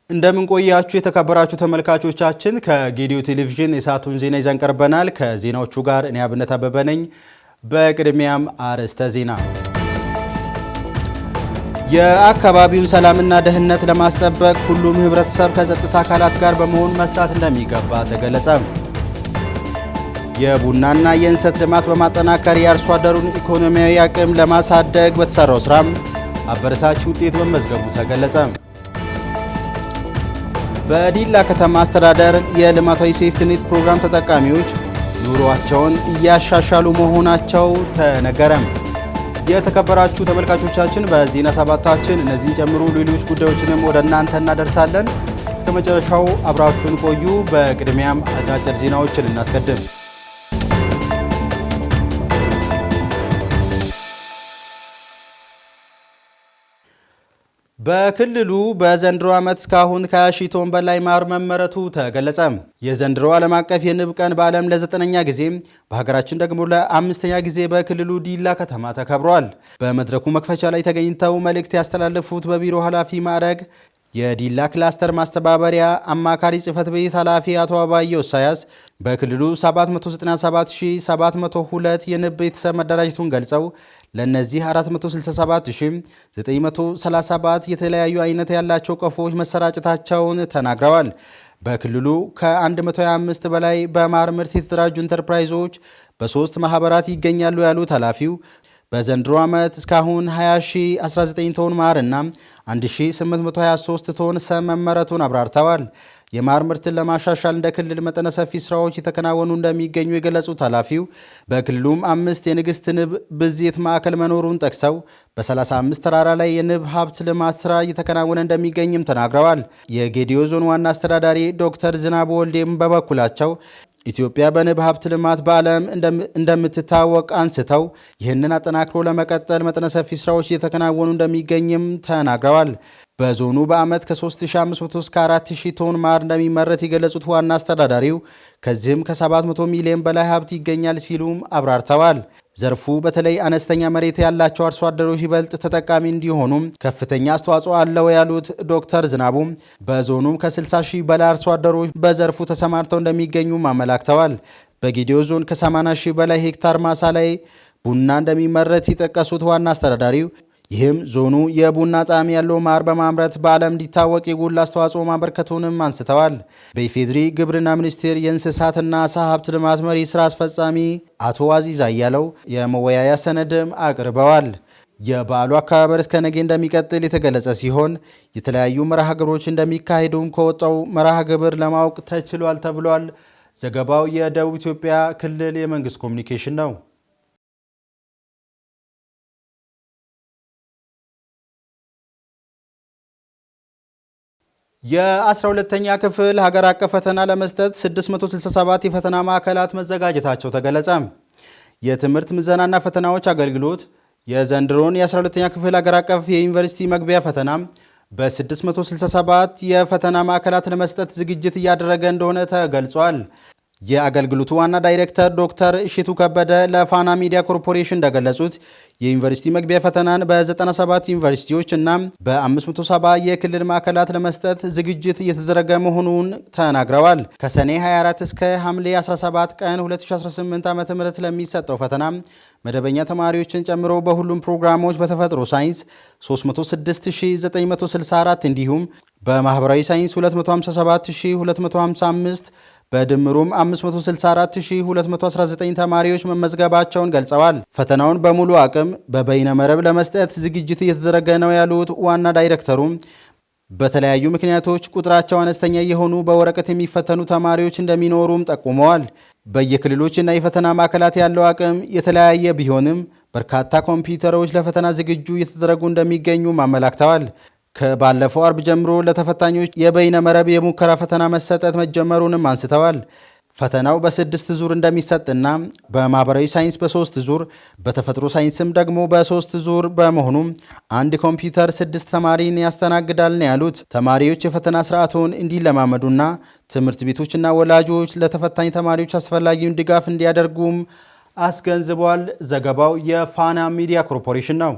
እንደምን ቆያችሁ የተከበራችሁ ተመልካቾቻችን ከጌዲዮ ቴሌቪዥን የሰዓቱን ዜና ይዘን ቀርበናል። ከዜናዎቹ ጋር እኔ አብነት አበበ ነኝ። በቅድሚያም አርዕስተ ዜና። የአካባቢውን ሰላምና ደህንነት ለማስጠበቅ ሁሉም ህብረተሰብ ከጸጥታ አካላት ጋር በመሆን መስራት እንደሚገባ ተገለጸ። የቡናና የእንሰት ልማት በማጠናከር የአርሶ አደሩን ኢኮኖሚያዊ አቅም ለማሳደግ በተሰራው ስራም አበረታች ውጤት መመዝገቡ ተገለጸ። በዲላ ከተማ አስተዳደር የልማታዊ ሴፍቲኔት ፕሮግራም ተጠቃሚዎች ኑሯቸውን እያሻሻሉ መሆናቸው ተነገረም። የተከበራችሁ ተመልካቾቻችን በዜና ሰባታችን እነዚህን ጨምሮ ሌሎች ጉዳዮችንም ወደ እናንተ እናደርሳለን። እስከ መጨረሻው አብራችሁን ቆዩ። በቅድሚያም አጫጭር ዜናዎችን እናስቀድም። በክልሉ በዘንድሮ ዓመት እስካሁን ከ20,000 ቶን በላይ ማር መመረቱ ተገለጸ። የዘንድሮ ዓለም አቀፍ የንብ ቀን በዓለም ለ9ኛ ጊዜ በሀገራችን ደግሞ ለ5ኛ ጊዜ በክልሉ ዲላ ከተማ ተከብሯል። በመድረኩ መክፈቻ ላይ ተገኝተው መልእክት ያስተላለፉት በቢሮ ኃላፊ ማዕረግ የዲላ ክላስተር ማስተባበሪያ አማካሪ ጽህፈት ቤት ኃላፊ አቶ አባየሁ ኢሳያስ በክልሉ 797,702 የንብ ቤተሰብ መደራጀቱን ገልጸው ለነዚህ 467,937 የተለያዩ አይነት ያላቸው ቀፎዎች መሰራጨታቸውን ተናግረዋል። በክልሉ ከ125 በላይ በማር ምርት የተደራጁ ኢንተርፕራይዞች በ3 ማህበራት ይገኛሉ ያሉት ኃላፊው በዘንድሮ ዓመት እስካሁን 20,019 ቶን ማር እና 1,823 ቶን ሰም መመረቱን አብራርተዋል። የማር ምርትን ለማሻሻል እንደ ክልል መጠነ ሰፊ ስራዎች የተከናወኑ እንደሚገኙ የገለጹት ኃላፊው በክልሉም 5 የንግስት ንብ ብዜት ማዕከል መኖሩን ጠቅሰው በ35 ተራራ ላይ የንብ ሀብት ልማት ስራ እየተከናወነ እንደሚገኝም ተናግረዋል። የጌዲዮ ዞን ዋና አስተዳዳሪ ዶክተር ዝናቡ ወልዴም በበኩላቸው ኢትዮጵያ በንብ ሀብት ልማት በዓለም እንደምትታወቅ አንስተው ይህንን አጠናክሮ ለመቀጠል መጠነ ሰፊ ስራዎች እየተከናወኑ እንደሚገኝም ተናግረዋል። በዞኑ በዓመት ከ3,500 እስከ 4,000 ቶን ማር እንደሚመረት የገለጹት ዋና አስተዳዳሪው ከዚህም ከ700 ሚሊዮን በላይ ሀብት ይገኛል ሲሉም አብራርተዋል። ዘርፉ በተለይ አነስተኛ መሬት ያላቸው አርሶ አደሮች ይበልጥ ተጠቃሚ እንዲሆኑም ከፍተኛ አስተዋጽኦ አለው ያሉት ዶክተር ዝናቡም በዞኑ ከ60,000 በላይ አርሶ አደሮች በዘርፉ ተሰማርተው እንደሚገኙም አመላክተዋል። በጌዲዮ ዞን ከ80,000 በላይ ሄክታር ማሳ ላይ ቡና እንደሚመረት የጠቀሱት ዋና አስተዳዳሪው ይህም ዞኑ የቡና ጣዕም ያለው ማር በማምረት በዓለም እንዲታወቅ የጎላ አስተዋጽኦ ማበርከቱንም አንስተዋል። በኢፌድሪ ግብርና ሚኒስቴር የእንስሳትና ዓሳ ሀብት ልማት መሪ ስራ አስፈጻሚ አቶ አዚዝ አያለው የመወያያ ሰነድም አቅርበዋል። የበዓሉ አከባበር እስከ ነገ እንደሚቀጥል የተገለጸ ሲሆን የተለያዩ መርሃ ግብሮች እንደሚካሄዱም ከወጣው መርሃ ግብር ለማወቅ ተችሏል ተብሏል። ዘገባው የደቡብ ኢትዮጵያ ክልል የመንግስት ኮሚኒኬሽን ነው። የ12ኛ ክፍል ሀገር አቀፍ ፈተና ለመስጠት 667 የፈተና ማዕከላት መዘጋጀታቸው ተገለጸ። የትምህርት ምዘናና ፈተናዎች አገልግሎት የዘንድሮን የ12ኛ ክፍል ሀገር አቀፍ የዩኒቨርሲቲ መግቢያ ፈተና በ667 የፈተና ማዕከላት ለመስጠት ዝግጅት እያደረገ እንደሆነ ተገልጿል። የአገልግሎቱ ዋና ዳይሬክተር ዶክተር እሽቱ ከበደ ለፋና ሚዲያ ኮርፖሬሽን እንደገለጹት የዩኒቨርሲቲ መግቢያ ፈተናን በ97 ዩኒቨርሲቲዎች እና በ570 የክልል ማዕከላት ለመስጠት ዝግጅት እየተደረገ መሆኑን ተናግረዋል። ከሰኔ 24 እስከ ሐምሌ 17 ቀን 2018 ዓ.ም ለሚሰጠው ፈተና መደበኛ ተማሪዎችን ጨምሮ በሁሉም ፕሮግራሞች በተፈጥሮ ሳይንስ 36964 እንዲሁም በማህበራዊ ሳይንስ 257255 በድምሩም 564219 ተማሪዎች መመዝገባቸውን ገልጸዋል። ፈተናውን በሙሉ አቅም በበይነ መረብ ለመስጠት ዝግጅት እየተደረገ ነው ያሉት ዋና ዳይሬክተሩም በተለያዩ ምክንያቶች ቁጥራቸው አነስተኛ የሆኑ በወረቀት የሚፈተኑ ተማሪዎች እንደሚኖሩም ጠቁመዋል። በየክልሎችና የፈተና ማዕከላት ያለው አቅም የተለያየ ቢሆንም በርካታ ኮምፒውተሮች ለፈተና ዝግጁ እየተደረጉ እንደሚገኙም አመላክተዋል። ከባለፈው አርብ ጀምሮ ለተፈታኞች የበይነ መረብ የሙከራ ፈተና መሰጠት መጀመሩንም አንስተዋል። ፈተናው በ6 ዙር እንደሚሰጥና በማህበራዊ ሳይንስ በ3 ዙር በተፈጥሮ ሳይንስም ደግሞ በ3 ዙር በመሆኑም አንድ ኮምፒውተር 6 ተማሪን ያስተናግዳል ነው ያሉት። ተማሪዎች የፈተና ስርዓቱን እንዲለማመዱና ትምህርት ቤቶችና ወላጆች ለተፈታኝ ተማሪዎች አስፈላጊውን ድጋፍ እንዲያደርጉም አስገንዝቧል። ዘገባው የፋና ሚዲያ ኮርፖሬሽን ነው።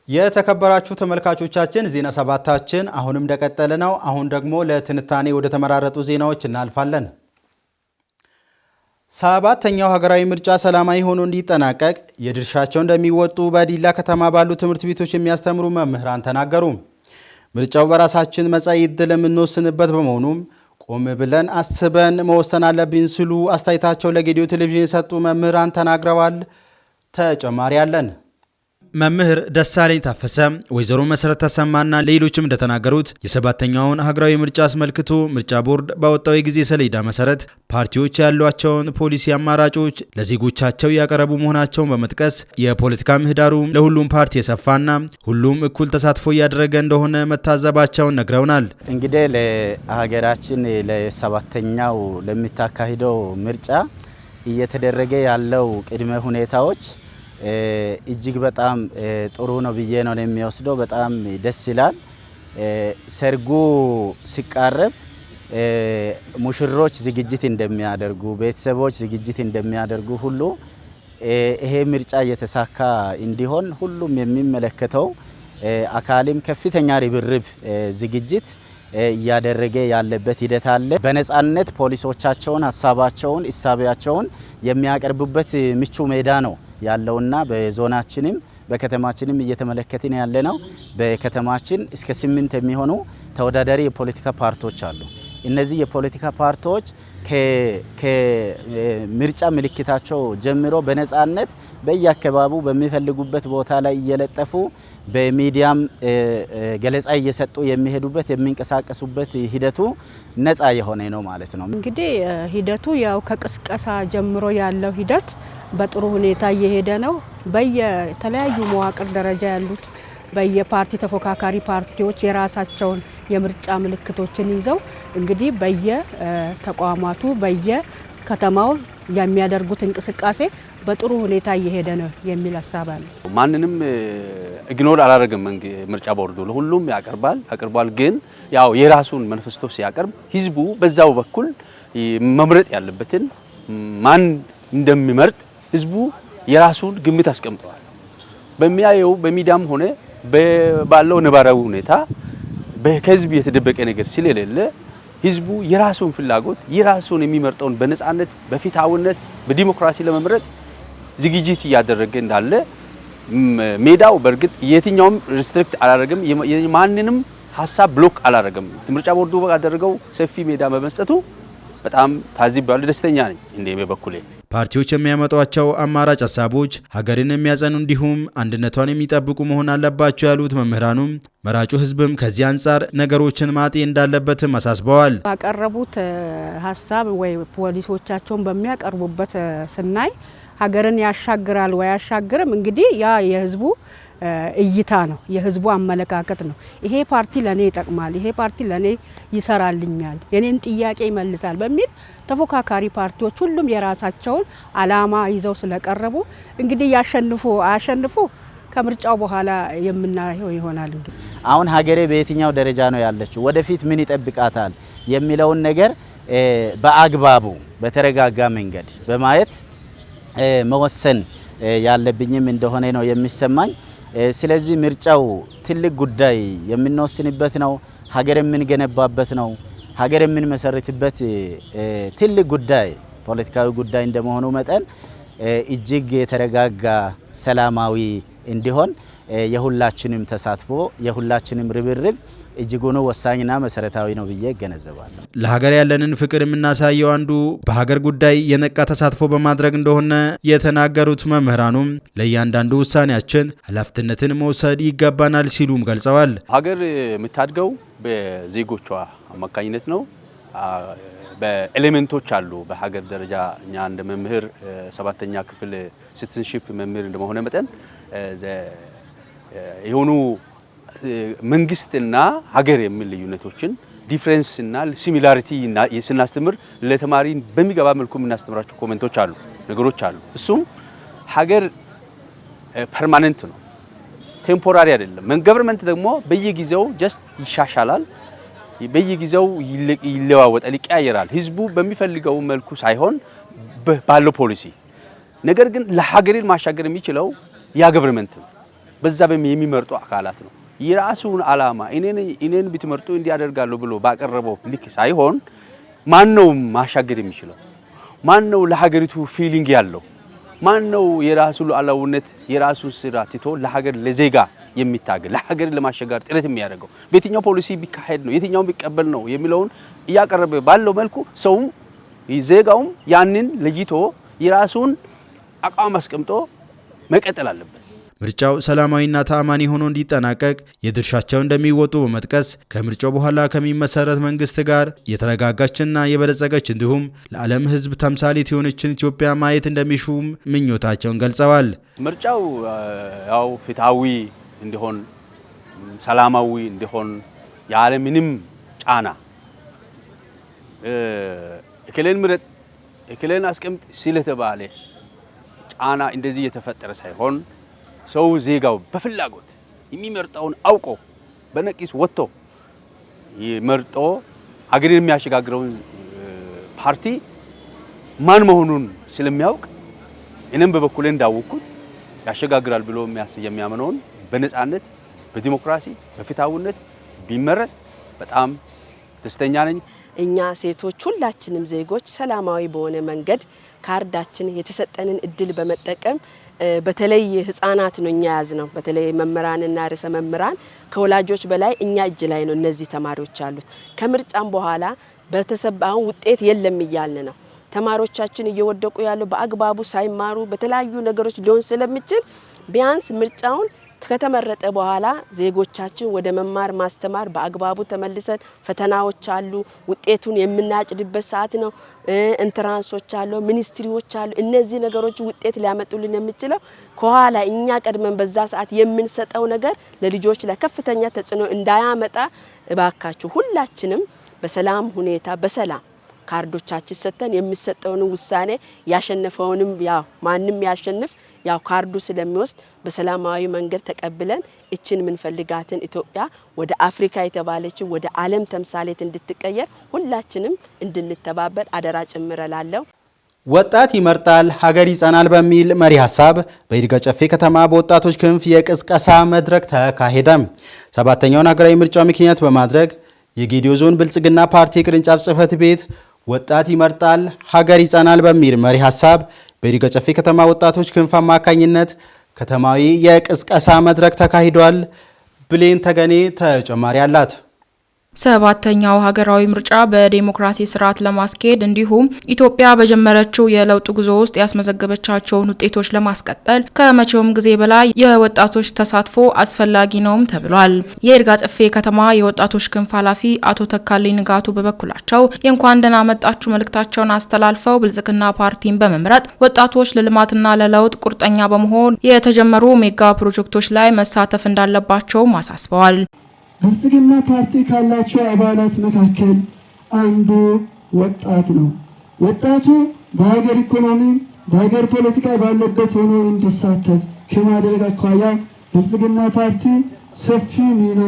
የተከበራችሁ ተመልካቾቻችን ዜና ሰባታችን አሁንም እንደቀጠለ ነው። አሁን ደግሞ ለትንታኔ ወደ ተመራረጡ ዜናዎች እናልፋለን። ሰባተኛው ሀገራዊ ምርጫ ሰላማዊ ሆኖ እንዲጠናቀቅ የድርሻቸውን እንደሚወጡ በዲላ ከተማ ባሉ ትምህርት ቤቶች የሚያስተምሩ መምህራን ተናገሩ። ምርጫው በራሳችን መጻኢ ዕድል የምንወስንበት በመሆኑም ቆም ብለን አስበን መወሰን አለብን ሲሉ አስተያየታቸው ለጌዲዮ ቴሌቪዥን የሰጡ መምህራን ተናግረዋል። ተጨማሪ አለን። መምህር ደሳለኝ ታፈሰ፣ ወይዘሮ መሰረት ተሰማና ሌሎችም እንደተናገሩት የሰባተኛውን ሀገራዊ ምርጫ አስመልክቶ ምርጫ ቦርድ ባወጣው የጊዜ ሰሌዳ መሰረት ፓርቲዎች ያሏቸውን ፖሊሲ አማራጮች ለዜጎቻቸው ያቀረቡ መሆናቸውን በመጥቀስ የፖለቲካ ምህዳሩ ለሁሉም ፓርቲ የሰፋና ሁሉም እኩል ተሳትፎ እያደረገ እንደሆነ መታዘባቸውን ነግረውናል። እንግዲህ ለሀገራችን ለሰባተኛው ለሚታካሂደው ምርጫ እየተደረገ ያለው ቅድመ ሁኔታዎች እጅግ በጣም ጥሩ ነው ብዬ ነው የሚወስደው። በጣም ደስ ይላል። ሰርጉ ሲቃረብ ሙሽሮች ዝግጅት እንደሚያደርጉ፣ ቤተሰቦች ዝግጅት እንደሚያደርጉ ሁሉ ይሄ ምርጫ እየተሳካ እንዲሆን ሁሉም የሚመለከተው አካልም ከፍተኛ ርብርብ ዝግጅት እያደረገ ያለበት ሂደት አለ። በነጻነት ፖሊሶቻቸውን ሀሳባቸውን እሳቢያቸውን የሚያቀርቡበት ምቹ ሜዳ ነው ያለውና በዞናችንም በከተማችንም እየተመለከትን ያለነው በከተማችን እስከ 8 የሚሆኑ ተወዳዳሪ የፖለቲካ ፓርቲዎች አሉ። እነዚህ የፖለቲካ ፓርቲዎች ከምርጫ ምልክታቸው ጀምሮ በነጻነት በየአካባቢው በሚፈልጉበት ቦታ ላይ እየለጠፉ በሚዲያም ገለጻ እየሰጡ የሚሄዱበት የሚንቀሳቀሱበት ሂደቱ ነጻ የሆነ ነው ማለት ነው። እንግዲህ ሂደቱ ያው ከቅስቀሳ ጀምሮ ያለው ሂደት በጥሩ ሁኔታ እየሄደ ነው። በየተለያዩ መዋቅር ደረጃ ያሉት በየፓርቲ ተፎካካሪ ፓርቲዎች የራሳቸውን የምርጫ ምልክቶችን ይዘው እንግዲህ በየተቋማቱ በየከተማው የሚያደርጉት እንቅስቃሴ በጥሩ ሁኔታ እየሄደ ነው የሚል ሀሳብ አለ። ማንንም ኢግኖር አላደረገም። ምርጫ ቦርዱ ለሁሉም ያቀርባል። ግን ያው የራሱን ማኒፌስቶ ሲያቀርብ ህዝቡ በዛው በኩል መምረጥ ያለበትን ማን እንደሚመርጥ ህዝቡ የራሱን ግምት አስቀምጧል። በሚያየው በሚዲያም ሆነ ባለው ነባራዊ ሁኔታ ከህዝብ የተደበቀ ነገር ስለሌለ ህዝቡ የራሱን ፍላጎት የራሱን የሚመርጠውን በነጻነት በፍትሃዊነት በዲሞክራሲ ለመምረጥ ዝግጅት እያደረገ እንዳለ ሜዳው በርግጥ የትኛውም ሪስትሪክት አላደረገም። ማንንም ሀሳብ ብሎክ አላደረገም። ምርጫ ቦርዱ ያደረገው ሰፊ ሜዳ በመስጠቱ በጣም ታዝቤያለሁ። ደስተኛ ነኝ እንደ በበኩሌ። ፓርቲዎች የሚያመጧቸው አማራጭ ሀሳቦች ሀገርን የሚያጸኑ እንዲሁም አንድነቷን የሚጠብቁ መሆን አለባቸው ያሉት መምህራኑም መራጩ ህዝብም ከዚህ አንጻር ነገሮችን ማጤን እንዳለበትም አሳስበዋል። ባቀረቡት ሀሳብ ወይ ፖሊሶቻቸውን በሚያቀርቡበት ስናይ ሀገርን ያሻግራል ወይ ያሻግርም እንግዲህ ያ የህዝቡ እይታ ነው፣ የህዝቡ አመለካከት ነው። ይሄ ፓርቲ ለኔ ይጠቅማል፣ ይሄ ፓርቲ ለኔ ይሰራልኛል፣ የኔን ጥያቄ ይመልሳል በሚል ተፎካካሪ ፓርቲዎች ሁሉም የራሳቸውን አላማ ይዘው ስለቀረቡ እንግዲህ አያሸንፉ ከምርጫው በኋላ የምናየው ይሆናል። እንግዲህ አሁን ሀገሬ በየትኛው ደረጃ ነው ያለችው፣ ወደፊት ምን ይጠብቃታል የሚለውን ነገር በአግባቡ በተረጋጋ መንገድ በማየት መወሰን ያለብኝም እንደሆነ ነው የሚሰማኝ። ስለዚህ ምርጫው ትልቅ ጉዳይ የምንወስንበት ነው፣ ሀገር የምንገነባበት ነው፣ ሀገር የምንመሰርትበት ትልቅ ጉዳይ ፖለቲካዊ ጉዳይ እንደመሆኑ መጠን እጅግ የተረጋጋ ሰላማዊ እንዲሆን የሁላችንም ተሳትፎ የሁላችንም ርብርብ እጅጉን ወሳኝና መሰረታዊ ነው ብዬ እገነዘባለሁ። ለሀገር ያለንን ፍቅር የምናሳየው አንዱ በሀገር ጉዳይ የነቃ ተሳትፎ በማድረግ እንደሆነ የተናገሩት መምህራኑም ለእያንዳንዱ ውሳኔያችን ኃላፊነትን መውሰድ ይገባናል ሲሉም ገልጸዋል። ሀገር የምታድገው በዜጎቿ አማካኝነት ነው። በኤሌመንቶች አሉ በሀገር ደረጃ። እኛ እንደ መምህር 7ኛ ክፍል ሲቲዝንሺፕ መምህር እንደመሆነ መጠን የሆኑ መንግስትና ሀገር የሚል ልዩነቶችን ዲፍረንስና ሲሚላሪቲ ስናስተምር ለተማሪ በሚገባ መልኩ የምናስተምራቸው ኮሜንቶች አሉ፣ ነገሮች አሉ። እሱም ሀገር ፐርማነንት ነው፣ ቴምፖራሪ አይደለም። ገቨርንመንት ደግሞ በየጊዜው ጀስት ይሻሻላል፣ በየጊዜው ይለዋወጣል፣ ይቀያየራል። ህዝቡ በሚፈልገው መልኩ ሳይሆን ባለው ፖሊሲ። ነገር ግን ለሀገርን ማሻገር የሚችለው ያ ገቨርንመንት ነው። በዛ የሚመርጡ አካላት ነው። የራሱን ዓላማ እኔን ብትመርጡ እንዲያደርጋለሁ ብሎ ባቀረበው ልክ ሳይሆን ማነው ማሻገር የሚችለው? ማነው ለሀገሪቱ ፊሊንግ ያለው? ማነው የራሱ ሉዓላዊነት የራሱ ስራ ትቶ ለሀገር ለዜጋ የሚታገል ለሀገር ለማሻገር ጥረት የሚያደርገው? በየትኛው ፖሊሲ ቢካሄድ ነው የትኛው ቢቀበል ነው የሚለውን እያቀረበ ባለው መልኩ ሰውም ዜጋውም ያንን ለይቶ የራሱን አቋም አስቀምጦ መቀጠል አለበት። ምርጫው ሰላማዊና ተአማኒ ሆኖ እንዲጠናቀቅ የድርሻቸውን እንደሚወጡ በመጥቀስ ከምርጫው በኋላ ከሚመሰረት መንግስት ጋር የተረጋጋችና የበለጸገች እንዲሁም ለዓለም ሕዝብ ተምሳሌት የሆነችን ኢትዮጵያ ማየት እንደሚሹም ምኞታቸውን ገልጸዋል። ምርጫው ያው ፍትሃዊ እንዲሆን ሰላማዊ እንዲሆን ያለ ምንም ጫና እከሌን ምረጥ እከሌን አስቀምጥ ስለተባለ ጫና እንደዚህ የተፈጠረ ሳይሆን ሰው ዜጋው በፍላጎት የሚመርጠውን አውቆ በነቂስ ወጥቶ ይመርጦ ሀገርን የሚያሸጋግረውን ፓርቲ ማን መሆኑን ስለሚያውቅ እኔም በበኩሌ እንዳወቅኩት ያሸጋግራል ብሎ የሚያምነውን በነጻነት በዲሞክራሲ በፍትሃዊነት ቢመረጥ በጣም ደስተኛ ነኝ። እኛ ሴቶች ሁላችንም ዜጎች ሰላማዊ በሆነ መንገድ ካርዳችን የተሰጠንን እድል በመጠቀም በተለይ ህፃናት ነው እኛ ያዝነው። በተለይ መምህራንና ርዕሰ መምህራን ከወላጆች በላይ እኛ እጅ ላይ ነው እነዚህ ተማሪዎች አሉት። ከምርጫም በኋላ በተሰባው ውጤት የለም እያልን ነው። ተማሪዎቻችን እየወደቁ ያለው በአግባቡ ሳይማሩ በተለያዩ ነገሮች ሊሆን ስለሚችል ቢያንስ ምርጫውን ከተመረጠ በኋላ ዜጎቻችን ወደ መማር ማስተማር በአግባቡ ተመልሰን ፈተናዎች አሉ ውጤቱን የምናጭድበት ሰዓት ነው። ኢንትራንሶች አሉ ሚኒስትሪዎች አሉ። እነዚህ ነገሮች ውጤት ሊያመጡልን የሚችለው ከኋላ እኛ ቀድመን በዛ ሰዓት የምንሰጠው ነገር ለልጆች ለከፍተኛ ተጽዕኖ እንዳያመጣ እባካችሁ ሁላችንም በሰላም ሁኔታ በሰላም ካርዶቻችን ሰጥተን የሚሰጠውን ውሳኔ ያሸነፈውንም ያው ማንም ያሸንፍ ያው ካርዱ ስለሚወስድ በሰላማዊ መንገድ ተቀብለን እችን ምንፈልጋትን ኢትዮጵያ ወደ አፍሪካ የተባለችው ወደ ዓለም ተምሳሌት እንድትቀየር ሁላችንም እንድንተባበር አደራ ጭምረላለሁ። ወጣት ይመርጣል ሀገር ይጸናል በሚል መሪ ሀሳብ በይርጋ ጨፌ ከተማ በወጣቶች ክንፍ የቅስቀሳ መድረክ ተካሄደ። ሰባተኛውን ሀገራዊ ምርጫ ምክንያት በማድረግ የጌዲዮ ዞን ብልጽግና ፓርቲ ቅርንጫፍ ጽህፈት ቤት ወጣት ይመርጣል ሀገር ይጸናል በሚል መሪ ሀሳብ በይርጋ ጨፌ ከተማ ወጣቶች ክንፍ አማካኝነት ከተማዊ የቅስቀሳ መድረክ ተካሂዷል። ብሌን ተገኔ ተጨማሪ አላት። ሰባተኛው ሀገራዊ ምርጫ በዲሞክራሲ ስርዓት ለማስኬድ እንዲሁም ኢትዮጵያ በጀመረችው የለውጥ ጉዞ ውስጥ ያስመዘገበቻቸውን ውጤቶች ለማስቀጠል ከመቼውም ጊዜ በላይ የወጣቶች ተሳትፎ አስፈላጊ ነውም ተብሏል። የይርጋ ጨፌ ከተማ የወጣቶች ክንፍ ኃላፊ አቶ ተካልኝ ንጋቱ በበኩላቸው የእንኳን ደህና መጣችሁ መልእክታቸውን አስተላልፈው ብልጽግና ፓርቲን በመምረጥ ወጣቶች ለልማትና ለለውጥ ቁርጠኛ በመሆን የተጀመሩ ሜጋ ፕሮጀክቶች ላይ መሳተፍ እንዳለባቸውም አሳስበዋል። ብልጽግና ፓርቲ ካላቸው አባላት መካከል አንዱ ወጣት ነው። ወጣቱ በሀገር ኢኮኖሚ በሀገር ፖለቲካ ባለበት ሆኖ እንዲሳተፍ ከማድረግ አኳያ ብልጽግና ፓርቲ ሰፊ ሚና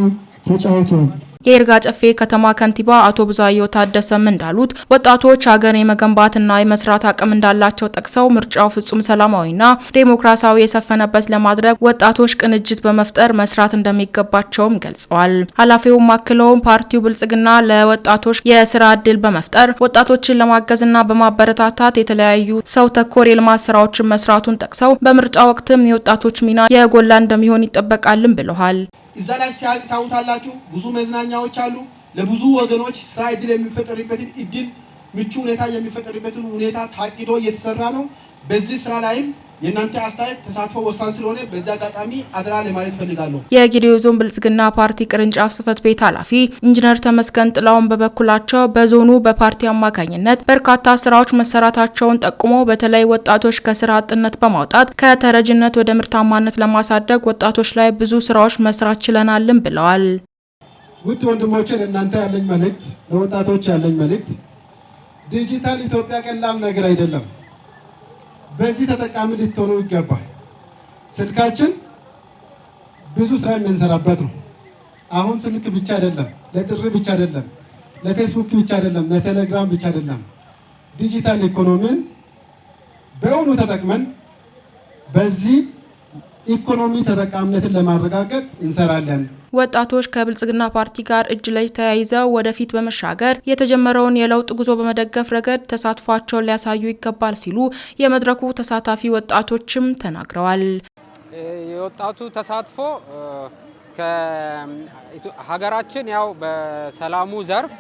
ተጫውቷል። የይርጋ ጨፌ ከተማ ከንቲባ አቶ ብዛየው ታደሰም እንዳሉት ወጣቶች ሀገር የመገንባትና የመስራት አቅም እንዳላቸው ጠቅሰው ምርጫው ፍጹም ሰላማዊና ዴሞክራሲያዊ የሰፈነበት ለማድረግ ወጣቶች ቅንጅት በመፍጠር መስራት እንደሚገባቸውም ገልጸዋል። ኃላፊውም አክለውም ፓርቲው ብልጽግና ለወጣቶች የስራ ዕድል በመፍጠር ወጣቶችን ለማገዝና በማበረታታት የተለያዩ ሰው ተኮር የልማት ስራዎችን መስራቱን ጠቅሰው በምርጫ ወቅትም የወጣቶች ሚና የጎላ እንደሚሆን ይጠበቃልም ብለዋል። እዛ ላይ ሲያልቅ ታውታላችሁ ብዙ መዝናኛዎች አሉ። ለብዙ ወገኖች ስራ ዕድል የሚፈጠርበትን ዕድል ምቹ ሁኔታ የሚፈጠርበትን ሁኔታ ታቅዶ እየተሰራ ነው። በዚህ ስራ ላይም የእናንተ አስተያየት ተሳትፎ ወሳኝ ስለሆነ በዚህ አጋጣሚ አደራ ለማለት ፈልጋለሁ። የጌዲዮ ዞን ብልጽግና ፓርቲ ቅርንጫፍ ጽህፈት ቤት ኃላፊ ኢንጂነር ተመስገን ጥላውን በበኩላቸው በዞኑ በፓርቲ አማካኝነት በርካታ ስራዎች መሰራታቸውን ጠቁሞ በተለይ ወጣቶች ከስራ አጥነት በማውጣት ከተረጅነት ወደ ምርታማነት ለማሳደግ ወጣቶች ላይ ብዙ ስራዎች መስራት ችለናልም ብለዋል። ውድ ወንድሞቼ ለእናንተ ያለኝ መልእክት ለወጣቶች ያለኝ መልእክት ዲጂታል ኢትዮጵያ ቀላል ነገር አይደለም። በዚህ ተጠቃሚ ልትሆኑ ይገባል። ስልካችን ብዙ ስራ የምንሰራበት ነው። አሁን ስልክ ብቻ አይደለም፣ ለጥሪ ብቻ አይደለም፣ ለፌስቡክ ብቻ አይደለም፣ ለቴሌግራም ብቻ አይደለም። ዲጂታል ኢኮኖሚን በእውኑ ተጠቅመን በዚህ ኢኮኖሚ ተጠቃሚነትን ለማረጋገጥ እንሰራለን። ወጣቶች ከብልጽግና ፓርቲ ጋር እጅ ለእጅ ተያይዘው ወደፊት በመሻገር የተጀመረውን የለውጥ ጉዞ በመደገፍ ረገድ ተሳትፏቸውን ሊያሳዩ ይገባል ሲሉ የመድረኩ ተሳታፊ ወጣቶችም ተናግረዋል። የወጣቱ ተሳትፎ ሀገራችን ያው በሰላሙ ዘርፍ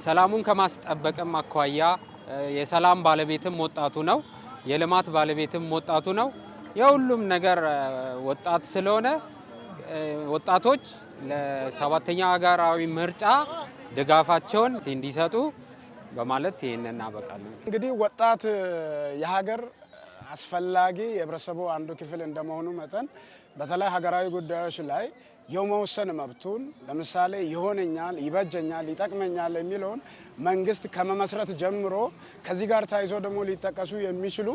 ሰላሙን ከማስጠበቅም አኳያ የሰላም ባለቤትም ወጣቱ ነው፣ የልማት ባለቤትም ወጣቱ ነው። የሁሉም ነገር ወጣት ስለሆነ ወጣቶች ለሰባተኛው ሀገራዊ ምርጫ ድጋፋቸውን እንዲሰጡ በማለት ይሄንን እናበቃለን። እንግዲህ ወጣት የሀገር አስፈላጊ የህብረተሰቡ አንዱ ክፍል እንደመሆኑ መጠን በተለይ ሀገራዊ ጉዳዮች ላይ የመወሰን መብቱን ለምሳሌ ይሆነኛል፣ ይበጀኛል፣ ይጠቅመኛል የሚለውን መንግስት ከመመስረት ጀምሮ ከዚህ ጋር ተያይዞ ደግሞ ሊጠቀሱ የሚችሉ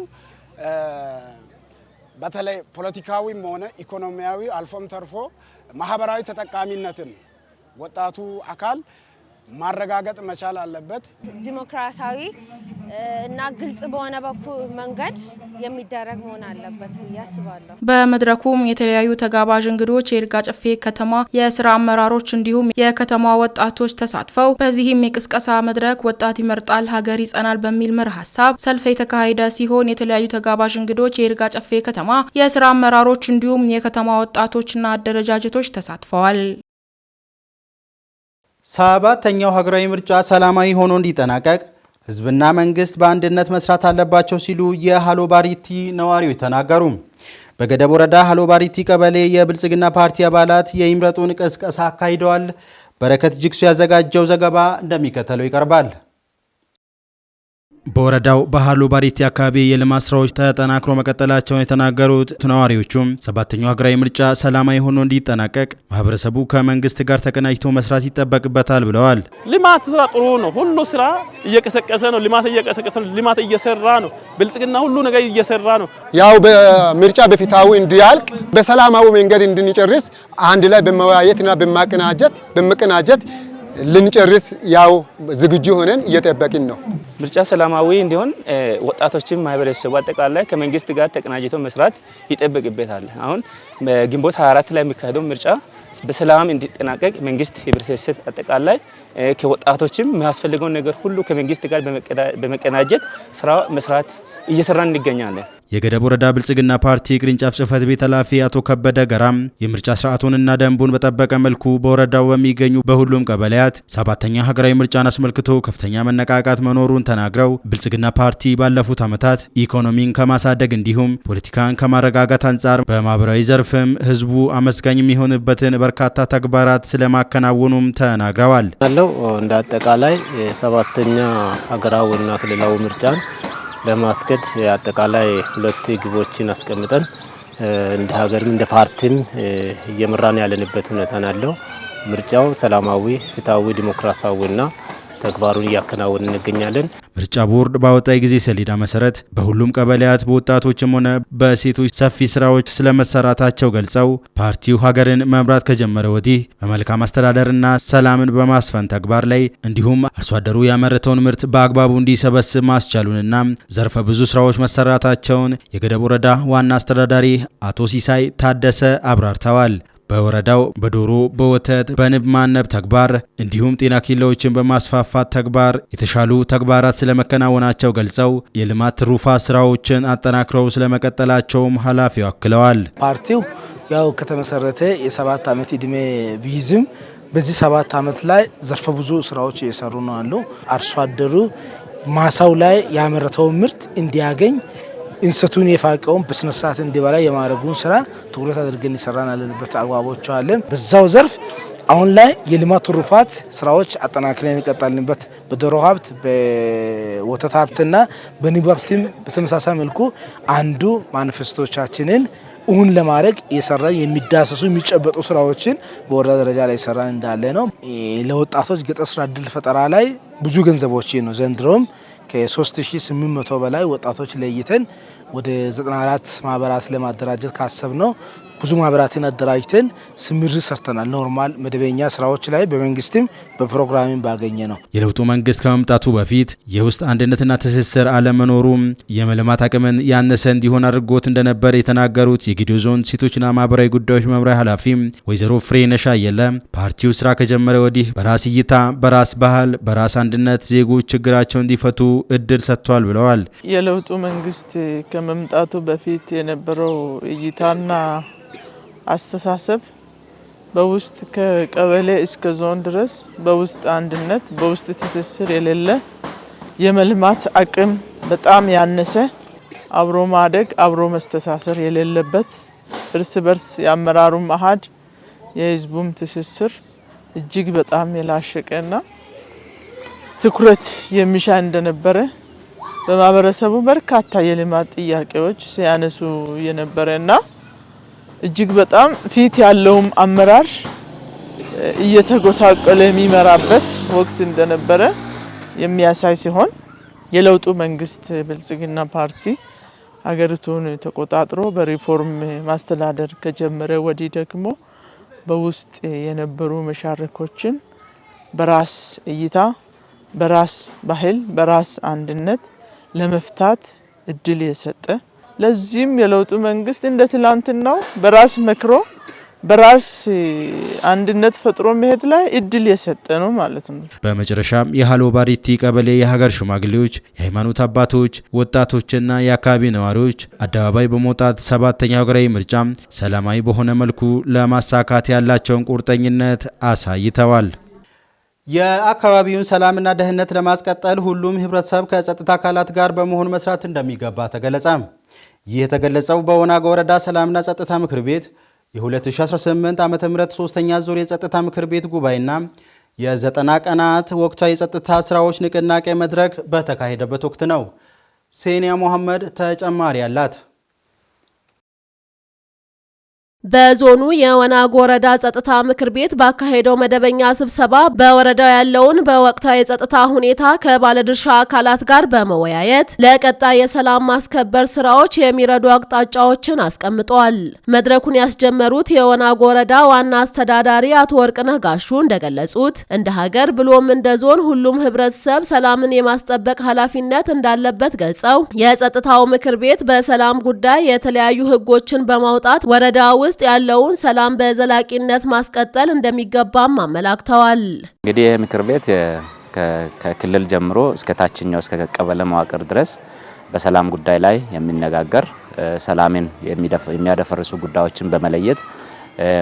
በተለይ ፖለቲካዊም ሆነ ኢኮኖሚያዊ አልፎም ተርፎ ማህበራዊ ተጠቃሚነትን ወጣቱ አካል ማረጋገጥ መቻል አለበት። ዲሞክራሲያዊ እና ግልጽ በሆነ በኩል መንገድ የሚደረግ መሆን አለበት ያስባለሁ። በመድረኩም የተለያዩ ተጋባዥ እንግዶች፣ የይርጋ ጨፌ ከተማ የስራ አመራሮች እንዲሁም የከተማ ወጣቶች ተሳትፈው በዚህም የቅስቀሳ መድረክ ወጣት ይመርጣል ሀገር ይጸናል በሚል መርህ ሀሳብ ሰልፍ የተካሄደ ሲሆን የተለያዩ ተጋባዥ እንግዶች፣ የይርጋ ጨፌ ከተማ የስራ አመራሮች እንዲሁም የከተማ ወጣቶችና አደረጃጀቶች ተሳትፈዋል። ሰባተኛው ሀገራዊ ምርጫ ሰላማዊ ሆኖ እንዲጠናቀቅ ህዝብና መንግስት በአንድነት መስራት አለባቸው ሲሉ የሃሎ ባሪቲ ነዋሪዎች ተናገሩ። በገደብ ወረዳ ሃሎ ባሪቲ ቀበሌ የብልጽግና ፓርቲ አባላት የይምረጡን ቅስቀሳ አካሂደዋል። በረከት ጅግሱ ያዘጋጀው ዘገባ እንደሚከተለው ይቀርባል። በወረዳው በሃሎ ባሪቲ አካባቢ የልማት ስራዎች ተጠናክሮ መቀጠላቸውን የተናገሩት ነዋሪዎቹም ሰባተኛው ሀገራዊ ምርጫ ሰላማዊ ሆኖ እንዲጠናቀቅ ማህበረሰቡ ከመንግስት ጋር ተቀናጅቶ መስራት ይጠበቅበታል ብለዋል። ልማት ስራ ጥሩ ነው። ሁሉ ስራ እየቀሰቀሰ ነው። ልማት እየሰራ ነው። ብልጽግና ሁሉ ነገር እየሰራ ነው። ያው በምርጫ በፊታዊ እንዲያልቅ በሰላማዊ መንገድ እንድንጨርስ አንድ ላይ በመወያየትና በመቀናጀት ልንጨርስ ያው ዝግጁ ሆነን እየጠበቅን ነው። ምርጫ ሰላማዊ እንዲሆን ወጣቶችም ማህበረሰቡ አጠቃላይ ከመንግስት ጋር ተቀናጅቶ መስራት ይጠበቅበታል። አሁን ግንቦት 24 ላይ የሚካሄደው ምርጫ በሰላም እንዲጠናቀቅ መንግስት ህብረተሰብ አጠቃላይ ከወጣቶችም የሚያስፈልገውን ነገር ሁሉ ከመንግስት ጋር በመቀናጀት ስራ መስራት እየሰራን እንገኛለን። የገደብ ወረዳ ብልጽግና ፓርቲ ቅርንጫፍ ጽህፈት ቤት ኃላፊ አቶ ከበደ ገራም የምርጫ ስርዓቱንና ደንቡን በጠበቀ መልኩ በወረዳው በሚገኙ በሁሉም ቀበሌያት ሰባተኛ ሀገራዊ ምርጫን አስመልክቶ ከፍተኛ መነቃቃት መኖሩን ተናግረው ብልጽግና ፓርቲ ባለፉት ዓመታት ኢኮኖሚን ከማሳደግ እንዲሁም ፖለቲካን ከማረጋጋት አንጻር በማህበራዊ ዘርፍም ህዝቡ አመስጋኝ የሚሆንበትን በርካታ ተግባራት ስለማከናወኑም ተናግረዋል። እንደ አጠቃላይ ሰባተኛ ሀገራዊና ክልላዊ ምርጫን ለማስከድ አጠቃላይ ሁለት ግቦችን አስቀምጠን እንደ ሀገርም እንደ ፓርቲም እየመራን ያለንበት ሁኔታ ነው። ምርጫው ሰላማዊ፣ ፍትሃዊ፣ ዲሞክራሲያዊና ተግባሩን እያከናወን እንገኛለን። ምርጫ ቦርድ ባወጣ የጊዜ ሰሌዳ መሰረት በሁሉም ቀበሌያት በወጣቶችም ሆነ በሴቶች ሰፊ ስራዎች ስለመሰራታቸው ገልጸው ፓርቲው ሀገርን መምራት ከጀመረ ወዲህ በመልካም አስተዳደርና ሰላምን በማስፈን ተግባር ላይ እንዲሁም አርሶ አደሩ ያመረተውን ምርት በአግባቡ እንዲሰበስብ ማስቻሉንና ዘርፈ ብዙ ስራዎች መሰራታቸውን የገደብ ወረዳ ዋና አስተዳዳሪ አቶ ሲሳይ ታደሰ አብራርተዋል። በወረዳው በዶሮ፣ በወተት፣ በንብ ማነብ ተግባር እንዲሁም ጤና ኬላዎችን በማስፋፋት ተግባር የተሻሉ ተግባራት ስለመከናወናቸው ገልጸው የልማት ትሩፋት ስራዎችን አጠናክረው ስለመቀጠላቸውም ኃላፊው አክለዋል። ፓርቲው ያው ከተመሰረተ የ7 ዓመት ዕድሜ ቢይዝም በዚህ 7 ዓመት ላይ ዘርፈ ብዙ ስራዎች እየሰሩ ነው አሉ። አርሶ አደሩ ማሳው ላይ ያመረተው ምርት እንዲያገኝ እንሰቱን የፋቀውን በስነ ስርዓት እንዲበላ የማድረጉን ስራ ትኩረት አድርገን ይሰራን ያለንበት አግባቦች አለ። በዛው ዘርፍ አሁን ላይ የልማት ትሩፋት ስራዎች አጠናክረን እንቀጥላልንበት በዶሮ ሀብት፣ በወተት ሀብትና በንብ ሀብትም በተመሳሳይ መልኩ አንዱ ማኒፌስቶቻችንን እውን ለማድረግ የሰራ የሚዳሰሱ የሚጨበጡ ስራዎችን በወረዳ ደረጃ ላይ ሰራን እንዳለ ነው። ለወጣቶች ገጠር ስራ እድል ፈጠራ ላይ ብዙ ገንዘቦች ነው ዘንድሮም ከ3800 በላይ ወጣቶች ለይተን ወደ 94 ማህበራት ለማደራጀት ካሰብ ነው ብዙ ማህበራትን አደራጅተን ስምር ሰርተናል። ኖርማል መደበኛ ስራዎች ላይ በመንግስትም በፕሮግራምም ባገኘ ነው። የለውጡ መንግስት ከመምጣቱ በፊት የውስጥ አንድነትና ትስስር አለመኖሩ የመልማት አቅምን ያነሰ እንዲሆን አድርጎት እንደነበር የተናገሩት የጌዴኦ ዞን ሴቶችና ማህበራዊ ጉዳዮች መምሪያ ኃላፊ ወይዘሮ ፍሬነሽ አየለ ፓርቲው ስራ ከጀመረ ወዲህ በራስ እይታ፣ በራስ ባህል፣ በራስ አንድነት ዜጎች ችግራቸውን እንዲፈቱ እድል ሰጥቷል ብለዋል። የለውጡ መንግስት ከመምጣቱ በፊት የነበረው እይታና አስተሳሰብ በውስጥ ከቀበሌ እስከ ዞን ድረስ በውስጥ አንድነት በውስጥ ትስስር የሌለ የመልማት አቅም በጣም ያነሰ አብሮ ማደግ አብሮ መስተሳሰር የሌለበት እርስ በርስ የአመራሩ ማሃድ የህዝቡም ትስስር እጅግ በጣም የላሸቀና ትኩረት የሚሻ እንደነበረ በማህበረሰቡ በርካታ የልማት ጥያቄዎች ሲያነሱ የነበረና እጅግ በጣም ፊት ያለውም አመራር እየተጎሳቆለ የሚመራበት ወቅት እንደነበረ የሚያሳይ ሲሆን የለውጡ መንግስት ብልጽግና ፓርቲ ሀገሪቱን ተቆጣጥሮ በሪፎርም ማስተዳደር ከጀመረ ወዲህ ደግሞ በውስጥ የነበሩ መሻረኮችን በራስ እይታ፣ በራስ ባህል፣ በራስ አንድነት ለመፍታት እድል የሰጠ ለዚህም የለውጡ መንግስት እንደ ትላንትናው በራስ መክሮ በራስ አንድነት ፈጥሮ መሄድ ላይ እድል የሰጠ ነው ማለት ነው። በመጨረሻም የሃሎ ባሪቲ ቀበሌ የሀገር ሽማግሌዎች፣ የሃይማኖት አባቶች፣ ወጣቶችና የአካባቢ ነዋሪዎች አደባባይ በመውጣት 7ኛው ሀገራዊ ምርጫ ሰላማዊ በሆነ መልኩ ለማሳካት ያላቸውን ቁርጠኝነት አሳይተዋል። የአካባቢውን ሰላምና ደህንነት ለማስቀጠል ሁሉም ህብረተሰብ ከጸጥታ አካላት ጋር በመሆን መስራት እንደሚገባ ተገለጸ። ይህ የተገለጸው በወናጎ ወረዳ ሰላምና ጸጥታ ምክር ቤት የ2018 ዓ.ም 3ኛ ዙር የጸጥታ ምክር ቤት ጉባኤና የ90 ቀናት ወቅታዊ የጸጥታ ስራዎች ንቅናቄ መድረክ በተካሄደበት ወቅት ነው። ሴኒያ መሐመድ ተጨማሪ አላት። በዞኑ የወናጎ ወረዳ ጸጥታ ምክር ቤት ባካሄደው መደበኛ ስብሰባ በወረዳው ያለውን በወቅታዊ የጸጥታ ሁኔታ ከባለድርሻ አካላት ጋር በመወያየት ለቀጣይ የሰላም ማስከበር ስራዎች የሚረዱ አቅጣጫዎችን አስቀምጧል። መድረኩን ያስጀመሩት የወናጎ ወረዳ ዋና አስተዳዳሪ አቶ ወርቅነህ ጋሹ እንደገለጹት እንደ ሀገር ብሎም እንደ ዞን ሁሉም ህብረተሰብ ሰላምን የማስጠበቅ ኃላፊነት እንዳለበት ገልጸው የጸጥታው ምክር ቤት በሰላም ጉዳይ የተለያዩ ህጎችን በማውጣት ወረዳው ውስጥ ያለውን ሰላም በዘላቂነት ማስቀጠል እንደሚገባም አመላክተዋል። እንግዲህ ይህ ምክር ቤት ከክልል ጀምሮ እስከ ታችኛው እስከ ቀበሌ መዋቅር ድረስ በሰላም ጉዳይ ላይ የሚነጋገር ሰላምን የሚያደፈርሱ ጉዳዮችን በመለየት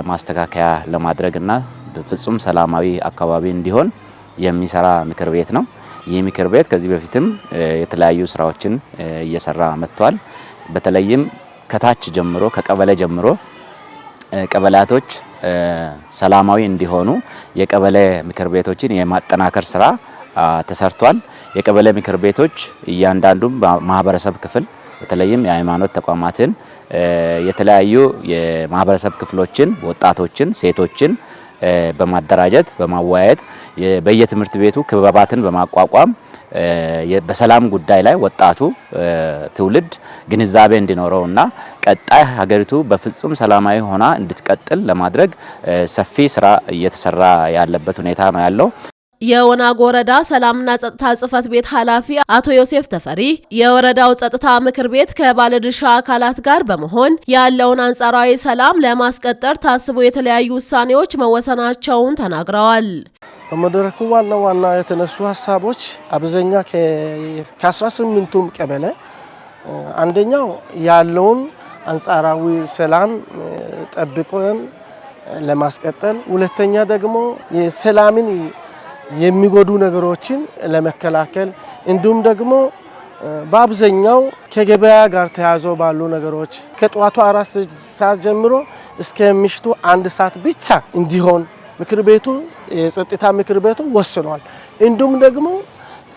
ማስተካከያ ለማድረግና ፍጹም ሰላማዊ አካባቢ እንዲሆን የሚሰራ ምክር ቤት ነው። ይህ ምክር ቤት ከዚህ በፊትም የተለያዩ ስራዎችን እየሰራ መጥቷል። በተለይም ከታች ጀምሮ ከቀበሌ ጀምሮ ቀበሌያቶች ሰላማዊ እንዲሆኑ የቀበሌ ምክር ቤቶችን የማጠናከር ስራ ተሰርቷል። የቀበሌ ምክር ቤቶች እያንዳንዱ ማህበረሰብ ክፍል በተለይም የሃይማኖት ተቋማትን የተለያዩ የማህበረሰብ ክፍሎችን፣ ወጣቶችን፣ ሴቶችን በማደራጀት በማወያየት በየትምህርት ቤቱ ክበባትን በማቋቋም በሰላም ጉዳይ ላይ ወጣቱ ትውልድ ግንዛቤ እንዲኖረውና ቀጣይ ሀገሪቱ በፍጹም ሰላማዊ ሆና እንድትቀጥል ለማድረግ ሰፊ ስራ እየተሰራ ያለበት ሁኔታ ነው ያለው። የወናጎ ወረዳ ሰላምና ጸጥታ ጽሕፈት ቤት ኃላፊ አቶ ዮሴፍ ተፈሪ የወረዳው ጸጥታ ምክር ቤት ከባለድርሻ አካላት ጋር በመሆን ያለውን አንጻራዊ ሰላም ለማስቀጠል ታስቦ የተለያዩ ውሳኔዎች መወሰናቸውን ተናግረዋል። በመድረኩ ዋና የተነሱ ሀሳቦች አብዛኛ ከ18ቱም ቀበሌ አንደኛው ያለውን አንጻራዊ ሰላም ጠብቆን ለማስቀጠል፣ ሁለተኛ ደግሞ የሰላምን የሚጎዱ ነገሮችን ለመከላከል እንዲሁም ደግሞ በአብዛኛው ከገበያ ጋር ተያይዞ ባሉ ነገሮች ከጧቱ 4 ሰዓት ጀምሮ እስከ ምሽቱ 1 ሰዓት ብቻ እንዲሆን ምክር ቤቱ የጸጥታ ምክር ቤቱ ወስኗል። እንዲሁም ደግሞ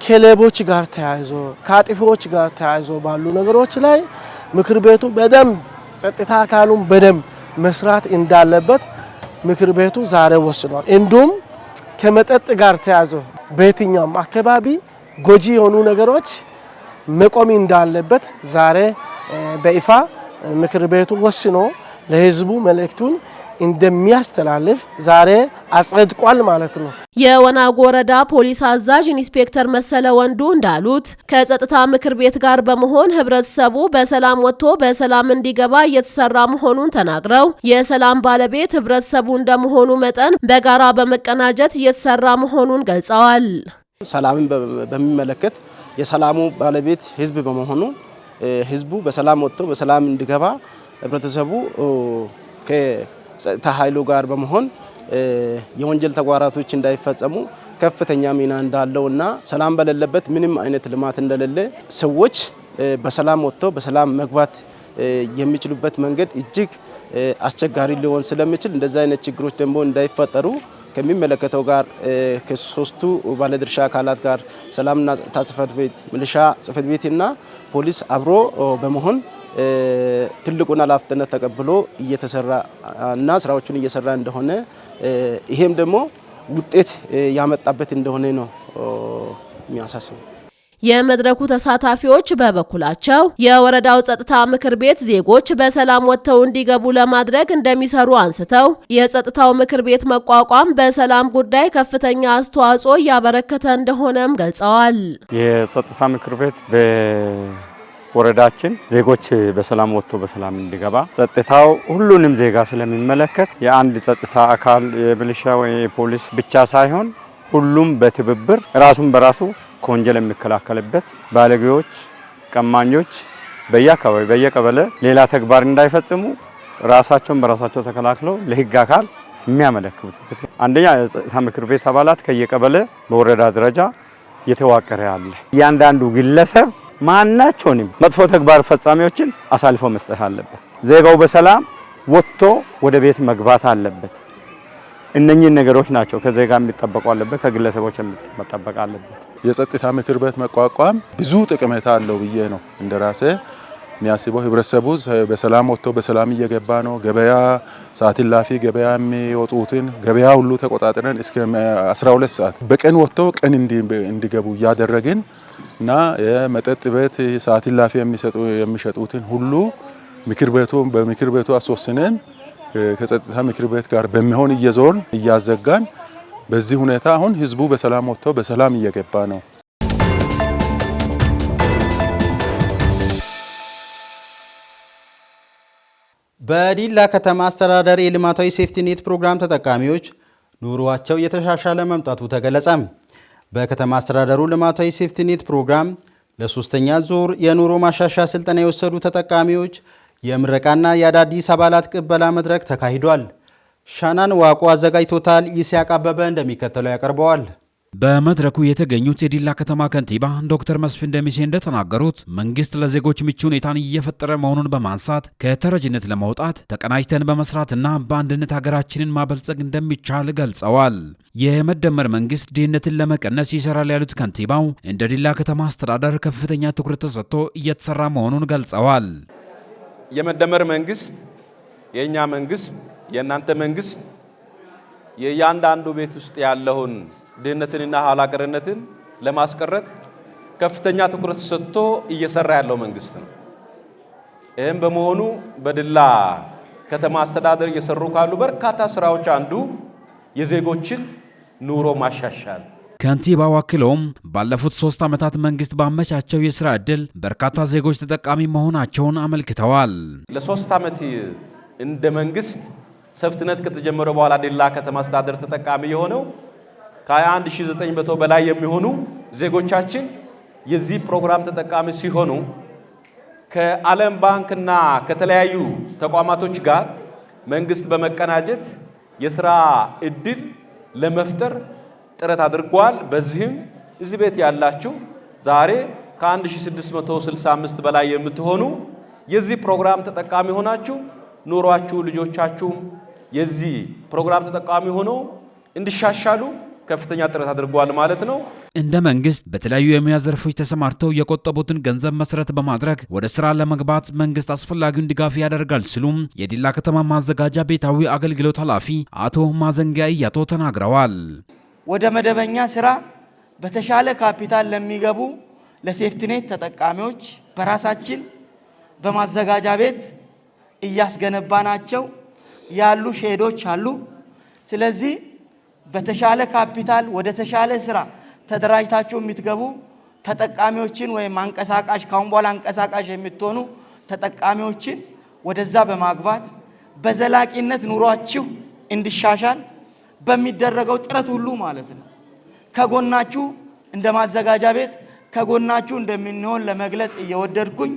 ከሌቦች ጋር ተያይዞ ከአጥፊዎች ጋር ተያይዞ ባሉ ነገሮች ላይ ምክር ቤቱ በደንብ ጸጥታ አካሉን በደንብ መስራት እንዳለበት ምክር ቤቱ ዛሬ ወስኗል። እንዲሁም ከመጠጥ ጋር ተያይዞ በየትኛውም አካባቢ ጎጂ የሆኑ ነገሮች መቆም እንዳለበት ዛሬ በይፋ ምክር ቤቱ ወስኖ ለህዝቡ መልእክቱን እንደሚያስተላልፍ ዛሬ አጽድቋል ማለት ነው። የወናጎ ወረዳ ፖሊስ አዛዥ ኢንስፔክተር መሰለ ወንዱ እንዳሉት ከጸጥታ ምክር ቤት ጋር በመሆን ህብረተሰቡ በሰላም ወጥቶ በሰላም እንዲገባ እየተሰራ መሆኑን ተናግረው የሰላም ባለቤት ህብረተሰቡ እንደመሆኑ መጠን በጋራ በመቀናጀት እየተሰራ መሆኑን ገልጸዋል። ሰላምን በሚመለከት የሰላሙ ባለቤት ህዝብ በመሆኑ ህዝቡ በሰላም ወጥቶ በሰላም እንዲገባ ህብረተሰቡ ከጸጥታ ኃይሉ ጋር በመሆን የወንጀል ተግባራቶች እንዳይፈጸሙ ከፍተኛ ሚና እንዳለውና ሰላም በሌለበት ምንም አይነት ልማት እንደሌለ ሰዎች በሰላም ወጥተው በሰላም መግባት የሚችሉበት መንገድ እጅግ አስቸጋሪ ሊሆን ስለሚችል እንደዚህ አይነት ችግሮች ደግሞ እንዳይፈጠሩ ከሚመለከተው ጋር ከሶስቱ ባለድርሻ አካላት ጋር ሰላምና ጸጥታ ጽሕፈት ቤት፣ ሚሊሻ ጽሕፈት ቤትና ፖሊስ አብሮ በመሆን ትልቁን ኃላፊነት ተቀብሎ እየተሰራ እና ስራዎቹን እየሰራ እንደሆነ ይሄም ደግሞ ውጤት ያመጣበት እንደሆነ ነው የሚያሳስበው። የመድረኩ ተሳታፊዎች በበኩላቸው የወረዳው ጸጥታ ምክር ቤት ዜጎች በሰላም ወጥተው እንዲገቡ ለማድረግ እንደሚሰሩ አንስተው የጸጥታው ምክር ቤት መቋቋም በሰላም ጉዳይ ከፍተኛ አስተዋጽኦ እያበረከተ እንደሆነም ገልጸዋል። የጸጥታ ምክር ቤት በወረዳችን ዜጎች በሰላም ወጥቶ በሰላም እንዲገባ ጸጥታው ሁሉንም ዜጋ ስለሚመለከት የአንድ ጸጥታ አካል የሚሊሻ ወይ ፖሊስ ብቻ ሳይሆን ሁሉም በትብብር ራሱን በራሱ ከወንጀል የሚከላከልበት ባለጌዎች፣ ቀማኞች በየአካባቢ በየቀበሌ ሌላ ተግባር እንዳይፈጽሙ ራሳቸውን በራሳቸው ተከላክለው ለሕግ አካል የሚያመለክቱበት አንደኛ የጸጥታ ምክር ቤት አባላት ከየቀበሌ በወረዳ ደረጃ የተዋቀረ ያለ እያንዳንዱ ግለሰብ ማናቸውንም መጥፎ ተግባር ፈጻሚዎችን አሳልፎ መስጠት አለበት። ዜጋው በሰላም ወጥቶ ወደ ቤት መግባት አለበት። እነኚህ ነገሮች ናቸው ከዜጋ የሚጠበቁ አለበት፣ ከግለሰቦች የሚጠበቅ አለበት። የጸጥታ ምክር ቤት መቋቋም ብዙ ጥቅሜታ አለው ብዬ ነው እንደራሴ የሚያስበው። ህብረተሰቡ በሰላም ወጥቶ በሰላም እየገባ ነው። ገበያ ሰዓት እላፊ ገበያ የሚወጡትን ገበያ ሁሉ ተቆጣጥረን እስከ 12 ሰዓት በቀን ወጥቶ ቀን እንዲገቡ እያደረግን እና የመጠጥ ቤት ሰዓት እላፊ የሚሸጡትን ሁሉ በምክር ቤቱ አስወስነን ከጸጥታ ምክር ቤት ጋር በሚሆን እየዞርን እያዘጋን በዚህ ሁኔታ አሁን ህዝቡ በሰላም ወጥቶ በሰላም እየገባ ነው። በዲላ ከተማ አስተዳደር የልማታዊ ሴፍቲኔት ፕሮግራም ተጠቃሚዎች ኑሮአቸው የተሻሻለ መምጣቱ ተገለጸ። በከተማ አስተዳደሩ ልማታዊ ሴፍቲኔት ፕሮግራም ለሶስተኛ ዙር የኑሮ ማሻሻያ ስልጠና የወሰዱ ተጠቃሚዎች የምረቃና የአዳዲስ አባላት ቅበላ መድረክ ተካሂዷል። ሻናን ዋቆ አዘጋጅቶታል። ይስያቅ አበበ እንደሚከተለው ያቀርበዋል። በመድረኩ የተገኙት የዲላ ከተማ ከንቲባ ዶክተር መስፍን ደሚሴ እንደተናገሩት መንግስት ለዜጎች ምቹ ሁኔታን እየፈጠረ መሆኑን በማንሳት ከተረጅነት ለመውጣት ተቀናጅተን በመስራትና በአንድነት ሀገራችንን ማበልጸግ እንደሚቻል ገልጸዋል። የመደመር መንግስት ድህነትን ለመቀነስ ይሰራል ያሉት ከንቲባው እንደ ዲላ ከተማ አስተዳደር ከፍተኛ ትኩረት ተሰጥቶ እየተሰራ መሆኑን ገልጸዋል። የመደመር መንግስት የኛ መንግስት የእናንተ መንግስት የእያንዳንዱ ቤት ውስጥ ያለውን ድህነትንና ኋላ ቀርነትን ለማስቀረት ከፍተኛ ትኩረት ሰጥቶ እየሰራ ያለው መንግስት ነው። ይህም በመሆኑ በዲላ ከተማ አስተዳደር እየሰሩ ካሉ በርካታ ስራዎች አንዱ የዜጎችን ኑሮ ማሻሻል። ከንቲባው አክለውም ባለፉት 3 ዓመታት መንግስት ባመቻቸው የስራ ዕድል በርካታ ዜጎች ተጠቃሚ መሆናቸውን አመልክተዋል። ለ3 ዓመት እንደ መንግስት ሴፍቲኔት ከተጀመረ በኋላ ዲላ ከተማ አስተዳደር ተጠቃሚ የሆነው ከ21900 በላይ የሚሆኑ ዜጎቻችን የዚህ ፕሮግራም ተጠቃሚ ሲሆኑ ከዓለም ባንክና ከተለያዩ ተቋማቶች ጋር መንግስት በመቀናጀት የስራ ዕድል ለመፍጠር ጥረት አድርጓል። በዚህም እዚህ ቤት ያላችሁ ዛሬ ከ1665 በላይ የምትሆኑ የዚህ ፕሮግራም ተጠቃሚ ሆናችሁ ኑሯችሁ ልጆቻችሁም የዚህ ፕሮግራም ተጠቃሚ ሆኖ እንዲሻሻሉ ከፍተኛ ጥረት አድርጓል ማለት ነው። እንደ መንግስት በተለያዩ የሙያ ዘርፎች ተሰማርተው የቆጠቡትን ገንዘብ መሰረት በማድረግ ወደ ስራ ለመግባት መንግስት አስፈላጊውን ድጋፍ ያደርጋል ሲሉም የዲላ ከተማ ማዘጋጃ ቤታዊ አገልግሎት ኃላፊ አቶ ማዘንጊያ እያቶ ተናግረዋል። ወደ መደበኛ ስራ በተሻለ ካፒታል ለሚገቡ ለሴፍቲኔት ተጠቃሚዎች በራሳችን በማዘጋጃ ቤት እያስገነባናቸው ያሉ ሼዶች አሉ። ስለዚህ በተሻለ ካፒታል ወደ ተሻለ ስራ ተደራጅታችሁ የምትገቡ ተጠቃሚዎችን ወይም አንቀሳቃሽ ካሁን በኋላ አንቀሳቃሽ የምትሆኑ ተጠቃሚዎችን ወደዛ በማግባት በዘላቂነት ኑሯችሁ እንዲሻሻል በሚደረገው ጥረት ሁሉ ማለት ነው ከጎናችሁ እንደ ማዘጋጃ ቤት ከጎናችሁ እንደምንሆን ለመግለጽ እየወደድኩኝ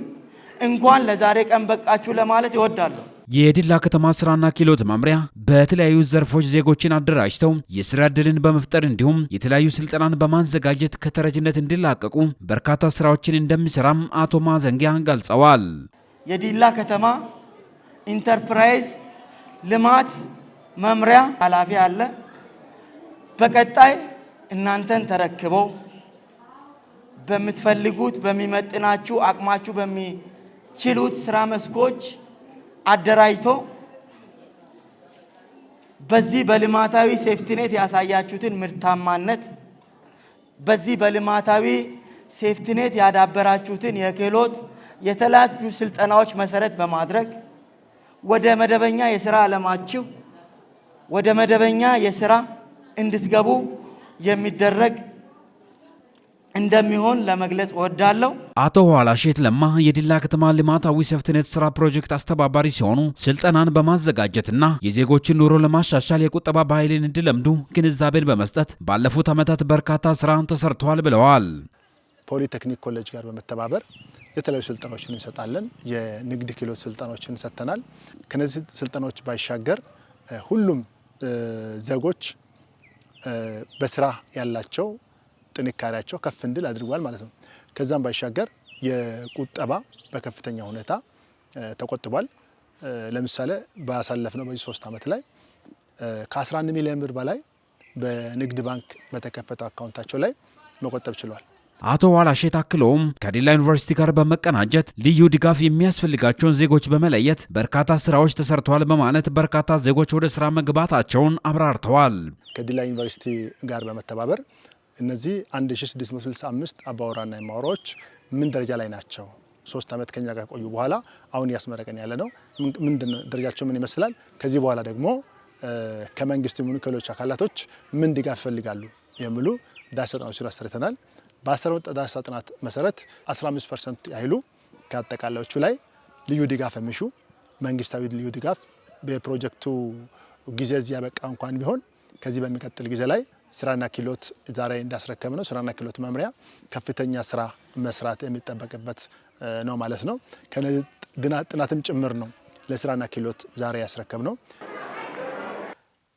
እንኳን ለዛሬ ቀን በቃችሁ ለማለት ይወዳለሁ። የዲላ ከተማ ስራና ክህሎት መምሪያ በተለያዩ ዘርፎች ዜጎችን አደራጅተው የስራ ዕድልን በመፍጠር እንዲሁም የተለያዩ ስልጠናን በማዘጋጀት ከተረጅነት እንዲላቀቁ በርካታ ስራዎችን እንደሚሰራም አቶ ማዘንጊያ ገልጸዋል። የዲላ ከተማ ኢንተርፕራይዝ ልማት መምሪያ ኃላፊ አለ። በቀጣይ እናንተን ተረክበው በምትፈልጉት በሚመጥናችሁ አቅማችሁ በሚችሉት ስራ መስኮች አደራጅቶ በዚህ በልማታዊ ሴፍቲኔት ያሳያችሁትን ምርታማነት በዚህ በልማታዊ ሴፍቲኔት ያዳበራችሁትን የክህሎት የተለያዩ ስልጠናዎች መሰረት በማድረግ ወደ መደበኛ የስራ ዓለማችሁ ወደ መደበኛ የስራ እንድትገቡ የሚደረግ እንደሚሆን ለመግለጽ እወዳለሁ። አቶ ኋላሼት ለማ የዲላ ከተማ ልማታዊ ሴፍቲኔት ስራ ፕሮጀክት አስተባባሪ ሲሆኑ ስልጠናን በማዘጋጀትና የዜጎችን ኑሮ ለማሻሻል የቁጠባ ባህልን እንዲለምዱ ግንዛቤን በመስጠት ባለፉት ዓመታት በርካታ ስራ ተሰርቷል ብለዋል። ፖሊቴክኒክ ኮሌጅ ጋር በመተባበር የተለያዩ ስልጠናዎችን እንሰጣለን። የንግድ ክህሎት ስልጠናዎችን ሰጥተናል። ከነዚህ ስልጠናዎች ባሻገር ሁሉም ዜጎች በስራ ያላቸው ጥንካሬያቸው ከፍ እንዲል አድርጓል ማለት ነው። ከዛም ባሻገር የቁጠባ በከፍተኛ ሁኔታ ተቆጥቧል። ለምሳሌ ባሳለፍነው በዚህ 3 ዓመት ላይ ከ11 ሚሊዮን ብር በላይ በንግድ ባንክ በተከፈተው አካውንታቸው ላይ መቆጠብ ችሏል። አቶ ዋላሼት አክለውም ከዲላ ዩኒቨርሲቲ ጋር በመቀናጀት ልዩ ድጋፍ የሚያስፈልጋቸውን ዜጎች በመለየት በርካታ ስራዎች ተሰርተዋል በማለት በርካታ ዜጎች ወደ ስራ መግባታቸውን አብራርተዋል። ከዲላ ዩኒቨርሲቲ ጋር በመተባበር እነዚህ 1665 አባወራና እማወራዎች ምን ደረጃ ላይ ናቸው? 3 ዓመት ከኛ ጋር ቆዩ በኋላ አሁን እያስመረቀን ያለ ነው። ምንድነው ደረጃቸው ምን ይመስላል? ከዚህ በኋላ ደግሞ ከመንግስት የሚሆኑ ከሌሎች አካላቶች ምን ድጋፍ ይፈልጋሉ የሚሉ ዳሰሳ ጥናቶች አሰርተናል። በአሰራው ዳሰሳ ጥናት መሰረት 15% ያህሉ ከአጠቃላዮቹ ላይ ልዩ ድጋፍ የሚሹ መንግስታዊ ልዩ ድጋፍ በፕሮጀክቱ ጊዜ እዚህ ያበቃ እንኳን ቢሆን ከዚህ በሚቀጥል ጊዜ ላይ ስራና ክህሎት ዛሬ እንዳስረከብ ነው። ስራና ክህሎት መምሪያ ከፍተኛ ስራ መስራት የሚጠበቅበት ነው ማለት ነው። ከነዚህ ጥናትም ጭምር ነው ለስራና ክህሎት ዛሬ ያስረከብ ነው።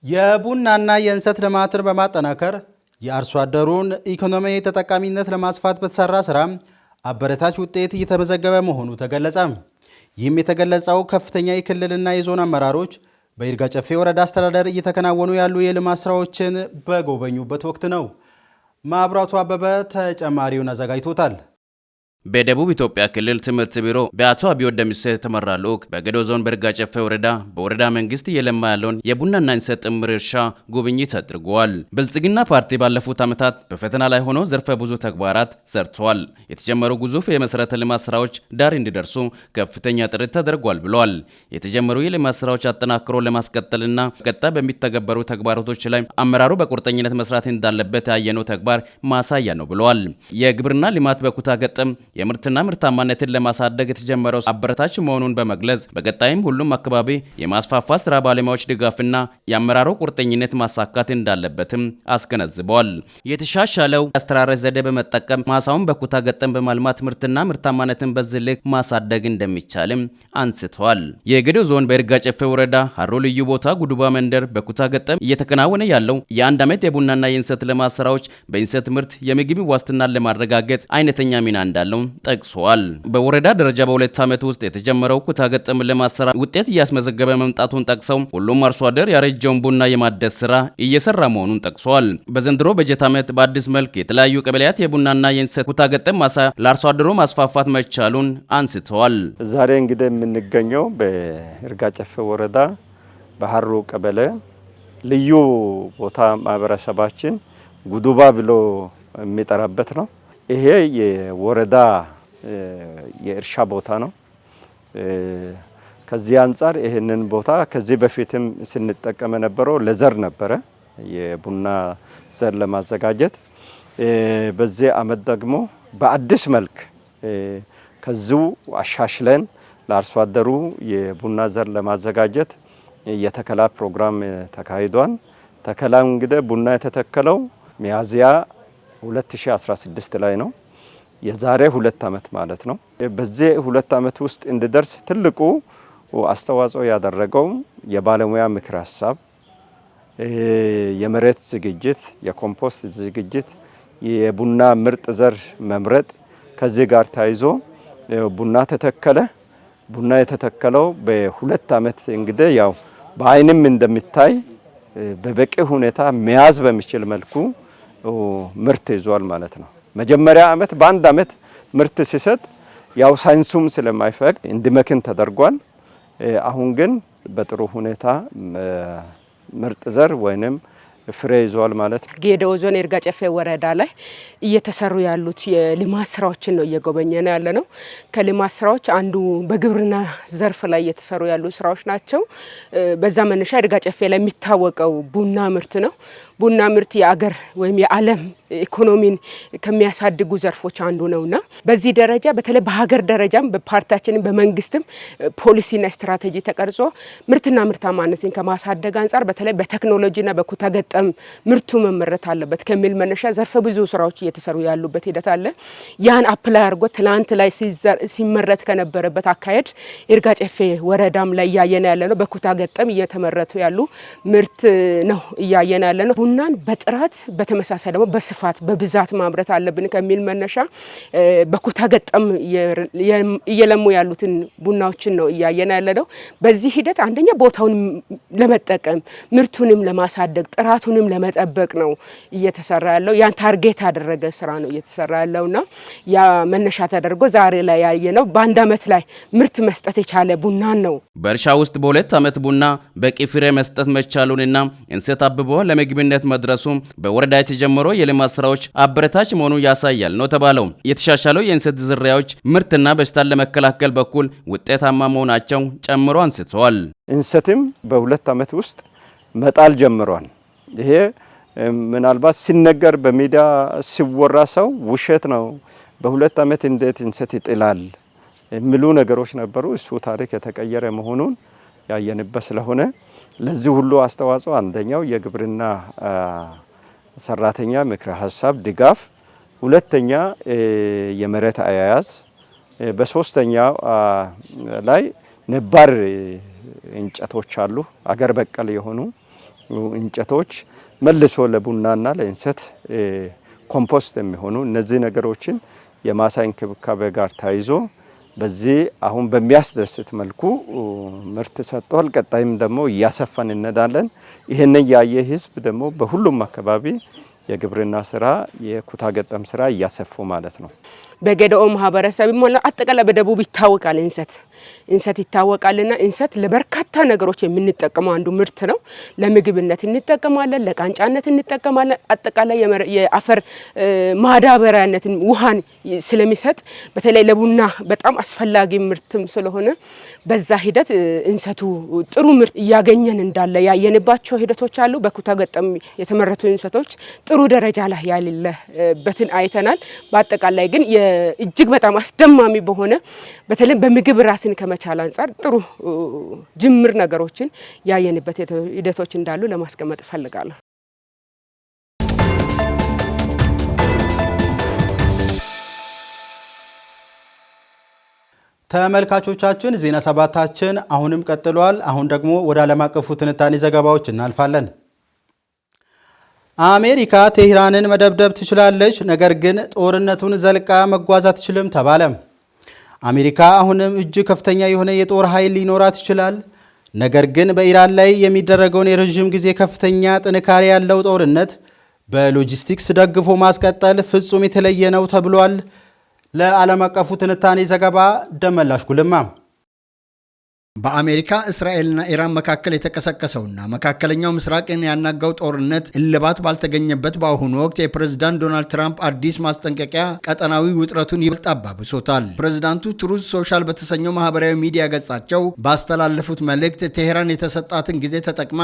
የቡናና የእንሰት ልማትን በማጠናከር የአርሶ አደሩን ኢኮኖሚያዊ ተጠቃሚነት ለማስፋት በተሰራ ስራ አበረታች ውጤት እየተመዘገበ መሆኑ ተገለጸ። ይህም የተገለጸው ከፍተኛ የክልልና የዞን አመራሮች በይርጋ ጨፌ ወረዳ አስተዳደር እየተከናወኑ ያሉ የልማት ስራዎችን በጎበኙበት ወቅት ነው። ማብራቱ አበበ ተጨማሪውን አዘጋጅቶታል። በደቡብ ኢትዮጵያ ክልል ትምህርት ቢሮ በአቶ አብዮ ደምሴ የተመራ ልዑክ በገዶ ዞን በይርጋ ጨፌ ወረዳ በወረዳ መንግስት እየለማ ያለውን የቡናና እንሰት ጥምር እርሻ ጉብኝት አድርገዋል። ብልጽግና ፓርቲ ባለፉት ዓመታት በፈተና ላይ ሆኖ ዘርፈ ብዙ ተግባራት ሰርቷል። የተጀመሩ ግዙፍ የመሰረተ ልማት ስራዎች ዳር እንዲደርሱ ከፍተኛ ጥረት ተደርጓል ብለዋል። የተጀመሩ የልማት ስራዎች አጠናክሮ ለማስቀጠልና ቀጣይ በሚተገበሩ ተግባራቶች ላይ አመራሩ በቁርጠኝነት መስራት እንዳለበት ያየነው ተግባር ማሳያ ነው ብለዋል። የግብርና ልማት በኩታ ገጠም የምርትና ምርታማነትን ለማሳደግ የተጀመረው አበረታች መሆኑን በመግለጽ በቀጣይም ሁሉም አካባቢ የማስፋፋት ስራ ባለሙያዎች ድጋፍና የአመራሩ ቁርጠኝነት ማሳካት እንዳለበትም አስገነዝበዋል። የተሻሻለው አስተራረስ ዘዴ በመጠቀም ማሳውን በኩታ ገጠም በማልማት ምርትና ምርታማነትን በዚህ ልክ ማሳደግ እንደሚቻልም አንስተዋል። የገዶ ዞን በይርጋ ጨፌ ወረዳ ሀሮ ልዩ ቦታ ጉዱባ መንደር በኩታ ገጠም እየተከናወነ ያለው የ1 ዓመት የቡናና የእንሰት ልማት ስራዎች በእንሰት ምርት የምግብ ዋስትናን ለማረጋገጥ አይነተኛ ሚና እንዳለው ጠቅሷል። በወረዳ ደረጃ በ2 ዓመት ውስጥ የተጀመረው ኩታ ገጠም ልማት ስራ ውጤት እያስመዘገበ መምጣቱን ጠቅሰው ሁሉም አርሶ አደር ያረጀውን ቡና የማደስ ስራ እየሰራ መሆኑን ጠቅሷል። በዘንድሮ በጀት ዓመት በአዲስ መልክ የተለያዩ ቀበሌያት የቡናና የእንሰት ኩታ ገጠም ማሳ ለአርሶ አደሩ ማስፋፋት መቻሉን አንስተዋል። ዛሬ እንግዲህ የምንገኘው በይርጋ ጨፌ ወረዳ በሀሮ ቀበሌ ልዩ ቦታ ማህበረሰባችን ጉዱባ ብሎ የሚጠራበት ነው። ይሄ የወረዳ የእርሻ ቦታ ነው። ከዚህ አንጻር ይህንን ቦታ ከዚህ በፊትም ስንጠቀም የነበረው ለዘር ነበረ፣ የቡና ዘር ለማዘጋጀት። በዚህ አመት ደግሞ በአዲስ መልክ ከዚሁ አሻሽለን ለአርሶ አደሩ የቡና ዘር ለማዘጋጀት የተከላ ፕሮግራም ተካሂዷል። ተከላው እንግዲህ ቡና የተተከለው ሚያዝያ 2016 ላይ ነው። የዛሬ 2 አመት ማለት ነው። በዚህ 2 አመት ውስጥ እንዲደርስ ትልቁ አስተዋጽኦ ያደረገው የባለሙያ ምክር ሀሳብ፣ የመሬት ዝግጅት፣ የኮምፖስት ዝግጅት፣ የቡና ምርጥ ዘር መምረጥ ከዚህ ጋር ታይዞ ቡና ተተከለ። ቡና የተተከለው በ2 አመት እንግዲህ ያው በአይንም እንደሚታይ በበቂ ሁኔታ መያዝ በሚችል መልኩ ምርት ይዟል ማለት ነው። መጀመሪያ አመት በአንድ አመት ምርት ሲሰጥ ያው ሳይንሱም ስለማይፈቅድ እንዲመክን ተደርጓል። አሁን ግን በጥሩ ሁኔታ ምርጥ ዘር ወይንም ፍሬ ይዟል ማለት ነው። ጌዴኦ ዞን ይርጋ ጨፌ ወረዳ ላይ እየተሰሩ ያሉት የልማት ስራዎችን ነው እየጎበኘን ያለ ነው። ከልማት ስራዎች አንዱ በግብርና ዘርፍ ላይ እየተሰሩ ያሉ ስራዎች ናቸው። በዛ መነሻ ይርጋ ጨፌ ላይ የሚታወቀው ቡና ምርት ነው። ቡና ምርት የአገር ወይም የዓለም ኢኮኖሚን ከሚያሳድጉ ዘርፎች አንዱ ነውና በዚህ ደረጃ በተለይ በሀገር ደረጃም በፓርቲያችንም በመንግስትም ፖሊሲና ስትራቴጂ ተቀርጾ ምርትና ምርታማነትን ከማሳደግ አንጻር በተለይ በቴክኖሎጂና በኩታ ገጠም ምርቱ መመረት አለበት ከሚል መነሻ ዘርፈ ብዙ ስራዎች እየተሰሩ ያሉበት ሂደት አለ። ያን አፕላይ አድርጎ ትላንት ላይ ሲመረት ከነበረበት አካሄድ ይርጋ ጨፌ ወረዳም ላይ እያየን ያለ ነው። በኩታ ገጠም እየተመረቱ ያሉ ምርት ነው እያየን ያለ ነው። ቡናን በጥራት በተመሳሳይ ደግሞ በስፋት በብዛት ማምረት አለብን ከሚል መነሻ በኩታ ገጠም እየለሙ ያሉትን ቡናዎችን ነው እያየን ያለ ነው። በዚህ ሂደት አንደኛ ቦታውን ለመጠቀም ምርቱንም ለማሳደግ ጥራቱንም ለመጠበቅ ነው እየተሰራ ያለው። ያን ታርጌት ያደረገ ስራ ነው እየተሰራ ያለውና ያ መነሻ ተደርጎ ዛሬ ላይ ያየነው በአንድ አመት ላይ ምርት መስጠት የቻለ ቡናን ነው። በእርሻ ውስጥ በ2 አመት ቡና በቂ ፍሬ መስጠት መቻሉንና እንሰት አብቦ ለምግብነት መድረሱ በወረዳ የተጀመረው የልማት ስራዎች አበረታች መሆኑን ያሳያል ነው ተባለው። የተሻሻለው የእንሰት ዝርያዎች ምርትና በሽታን ለመከላከል በኩል ውጤታማ መሆናቸው ጨምሮ አንስተዋል። እንሰትም በ2 አመት ውስጥ መጣል ጀምሯል። ይሄ ምናልባት ሲነገር በሚዲያ ሲወራ ሰው ውሸት ነው፣ በ2 አመት እንዴት እንሰት ይጥላል የሚሉ ነገሮች ነበሩ። እሱ ታሪክ የተቀየረ መሆኑን ያየንበት ስለሆነ ለዚህ ሁሉ አስተዋጽኦ አንደኛው የግብርና ሰራተኛ ምክረ ሀሳብ ድጋፍ፣ ሁለተኛ የመሬት አያያዝ፣ በሶስተኛ ላይ ነባር እንጨቶች አሉ አገር በቀል የሆኑ እንጨቶች መልሶ ለቡናና ለእንሰት ኮምፖስት የሚሆኑ እነዚህ ነገሮችን የማሳ እንክብካቤ ጋር ታይዞ በዚህ አሁን በሚያስደስት መልኩ ምርት ሰጥቷል። ቀጣይም ደግሞ እያሰፋን እንሄዳለን። ይሄንን ያየ ህዝብ ደግሞ በሁሉም አካባቢ የግብርና ስራ የኩታ ገጠም ስራ እያሰፉ ማለት ነው። በጌዴኦ ማህበረሰብ ሞላ አጠቃላይ በደቡብ ይታወቃል እንሰት ይታወቃልና እንሰት ለበርካታ ነገሮች የምንጠቀመው አንዱ ምርት ነው። ለምግብነት እንጠቀማለን፣ ለቃንጫነት እንጠቀማለን። አጠቃላይ የአፈር ማዳበሪያነትን ውሃን ስለሚሰጥ በተለይ ለቡና በጣም አስፈላጊ ምርትም ስለሆነ በዛ ሂደት እንሰቱ ጥሩ ምርት እያገኘን እንዳለ ያየንባቸው ሂደቶች አሉ። በኩታ ገጠም የተመረቱ እንሰቶች ጥሩ ደረጃ ላይ ያለበትን አይተናል። በአጠቃላይ ግን እጅግ በጣም አስደማሚ በሆነ በተለይ በምግብ ራስን ከመቻል አንጻር ጥሩ ጅምር ነገሮችን ያየንበት ሂደቶች እንዳሉ ለማስቀመጥ እፈልጋለሁ። ተመልካቾቻችን ዜና ሰባታችን አሁንም ቀጥሏል። አሁን ደግሞ ወደ ዓለም አቀፉ ትንታኔ ዘገባዎች እናልፋለን። አሜሪካ ቴህራንን መደብደብ ትችላለች፣ ነገር ግን ጦርነቱን ዘልቃ መጓዝ አትችልም ተባለ። አሜሪካ አሁንም እጅግ ከፍተኛ የሆነ የጦር ኃይል ሊኖራት ይችላል፣ ነገር ግን በኢራን ላይ የሚደረገውን የረጅም ጊዜ ከፍተኛ ጥንካሬ ያለው ጦርነት በሎጂስቲክስ ደግፎ ማስቀጠል ፍጹም የተለየ ነው ተብሏል። ለዓለም አቀፉ ትንታኔ ዘገባ ደመላሽ ጉልማ በአሜሪካ እስራኤልና ኢራን መካከል የተቀሰቀሰውና መካከለኛው ምስራቅን ያናጋው ጦርነት እልባት ባልተገኘበት በአሁኑ ወቅት የፕሬዝዳንት ዶናልድ ትራምፕ አዲስ ማስጠንቀቂያ ቀጠናዊ ውጥረቱን ይበልጥ አባብሶታል። ፕሬዝዳንቱ ትሩዝ ሶሻል በተሰኘው ማህበራዊ ሚዲያ ገጻቸው ባስተላለፉት መልእክት ቴሄራን የተሰጣትን ጊዜ ተጠቅማ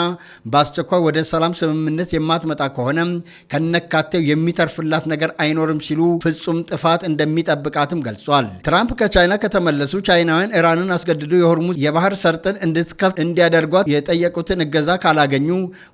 በአስቸኳይ ወደ ሰላም ስምምነት የማትመጣ ከሆነ ከነካቴው የሚተርፍላት ነገር አይኖርም ሲሉ ፍጹም ጥፋት እንደሚጠብቃትም ገልጿል። ትራምፕ ከቻይና ከተመለሱ ቻይናውያን ኢራንን አስገድዶ የሆርሙዝ የባህር ሰርጥን እንድትከፍት እንዲያደርጓት የጠየቁትን እገዛ ካላገኙ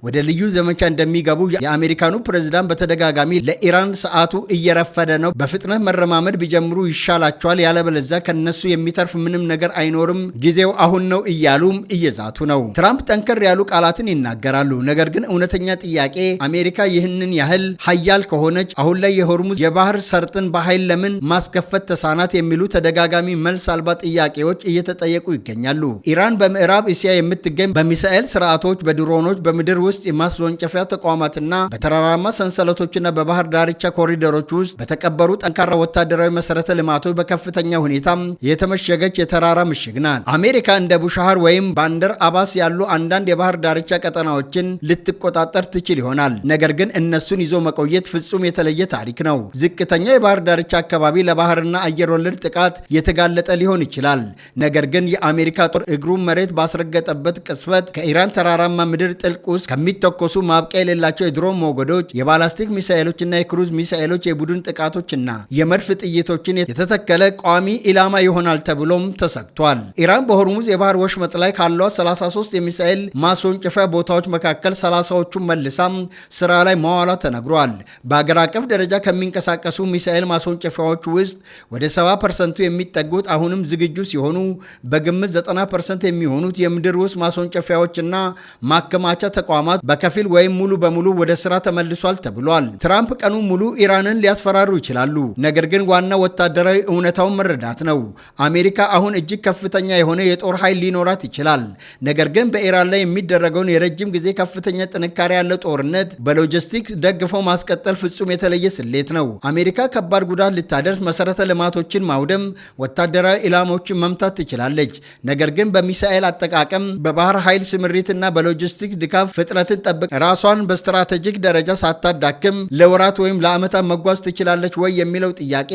ወደ ልዩ ዘመቻ እንደሚገቡ የአሜሪካኑ ፕሬዝዳንት በተደጋጋሚ ለኢራን ሰዓቱ እየረፈደ ነው፣ በፍጥነት መረማመድ ቢጀምሩ ይሻላቸዋል፣ ያለበለዚያ ከነሱ የሚተርፍ ምንም ነገር አይኖርም፣ ጊዜው አሁን ነው እያሉም እየዛቱ ነው። ትራምፕ ጠንከር ያሉ ቃላትን ይናገራሉ። ነገር ግን እውነተኛ ጥያቄ አሜሪካ ይህንን ያህል ሀያል ከሆነች አሁን ላይ የሆርሙዝ የባህር ሰርጥን በኃይል ለምን ማስከፈት ተሳናት የሚሉ ተደጋጋሚ መልስ አልባ ጥያቄዎች እየተጠየቁ ይገኛሉ። ኢራን በምዕራብ እስያ የምትገኝ በሚሳኤል ስርዓቶች፣ በድሮኖች፣ በምድር ውስጥ የማስወንጨፊያ ተቋማትና በተራራማ ሰንሰለቶችና በባህር ዳርቻ ኮሪደሮች ውስጥ በተቀበሩ ጠንካራ ወታደራዊ መሰረተ ልማቶች በከፍተኛ ሁኔታ የተመሸገች የተራራ ምሽግ ናት። አሜሪካ እንደ ቡሻሃር ወይም ባንደር አባስ ያሉ አንዳንድ የባህር ዳርቻ ቀጠናዎችን ልትቆጣጠር ትችል ይሆናል። ነገር ግን እነሱን ይዞ መቆየት ፍጹም የተለየ ታሪክ ነው። ዝቅተኛ የባህር ዳርቻ አካባቢ ለባህርና አየር ወለድ ጥቃት የተጋለጠ ሊሆን ይችላል። ነገር ግን የአሜሪካ ጦር እግሩን መሬት ባስረገጠበት ቅስበት ከኢራን ተራራማ ምድር ጥልቅ ውስጥ ከሚተኮሱ ማብቂያ የሌላቸው የድሮን ሞገዶች፣ የባላስቲክ ሚሳኤሎችና የክሩዝ ሚሳኤሎች፣ የቡድን ጥቃቶችና የመድፍ ጥይቶችን የተተከለ ቋሚ ኢላማ ይሆናል ተብሎም ተሰግቷል። ኢራን በሆርሙዝ የባህር ወሽመጥ ላይ ካሏት 33 የሚሳኤል ማስወንጨፊያ ቦታዎች መካከል 30ዎቹን መልሳም ስራ ላይ መዋሏ ተነግሯል። በአገር አቀፍ ደረጃ ከሚንቀሳቀሱ ሚሳኤል ማስወንጨፊያዎች ውስጥ ወደ 70% የሚጠጉት አሁንም ዝግጁ ሲሆኑ በግምት 90% የሚሆኑት የምድር ውስጥ ማስወንጨፊያዎችና ማከማቻ ተቋማት በከፊል ወይም ሙሉ በሙሉ ወደ ስራ ተመልሷል ተብሏል። ትራምፕ ቀኑ ሙሉ ኢራንን ሊያስፈራሩ ይችላሉ። ነገር ግን ዋና ወታደራዊ እውነታውን መረዳት ነው። አሜሪካ አሁን እጅግ ከፍተኛ የሆነ የጦር ኃይል ሊኖራት ይችላል። ነገር ግን በኢራን ላይ የሚደረገውን የረጅም ጊዜ ከፍተኛ ጥንካሬ ያለው ጦርነት በሎጂስቲክስ ደግፈው ማስቀጠል ፍጹም የተለየ ስሌት ነው። አሜሪካ ከባድ ጉዳት ልታደርስ፣ መሰረተ ልማቶችን ማውደም፣ ወታደራዊ ኢላማዎችን መምታት ትችላለች። ነገር ግን በሚሳኤል አጠቃቀም፣ በባህር ኃይል ስምሪትና በሎጂስቲክ ድጋፍ ፍጥነትን ጠብቅ ራሷን በስትራቴጂክ ደረጃ ሳታዳክም ለወራት ወይም ለዓመታት መጓዝ ትችላለች ወይ የሚለው ጥያቄ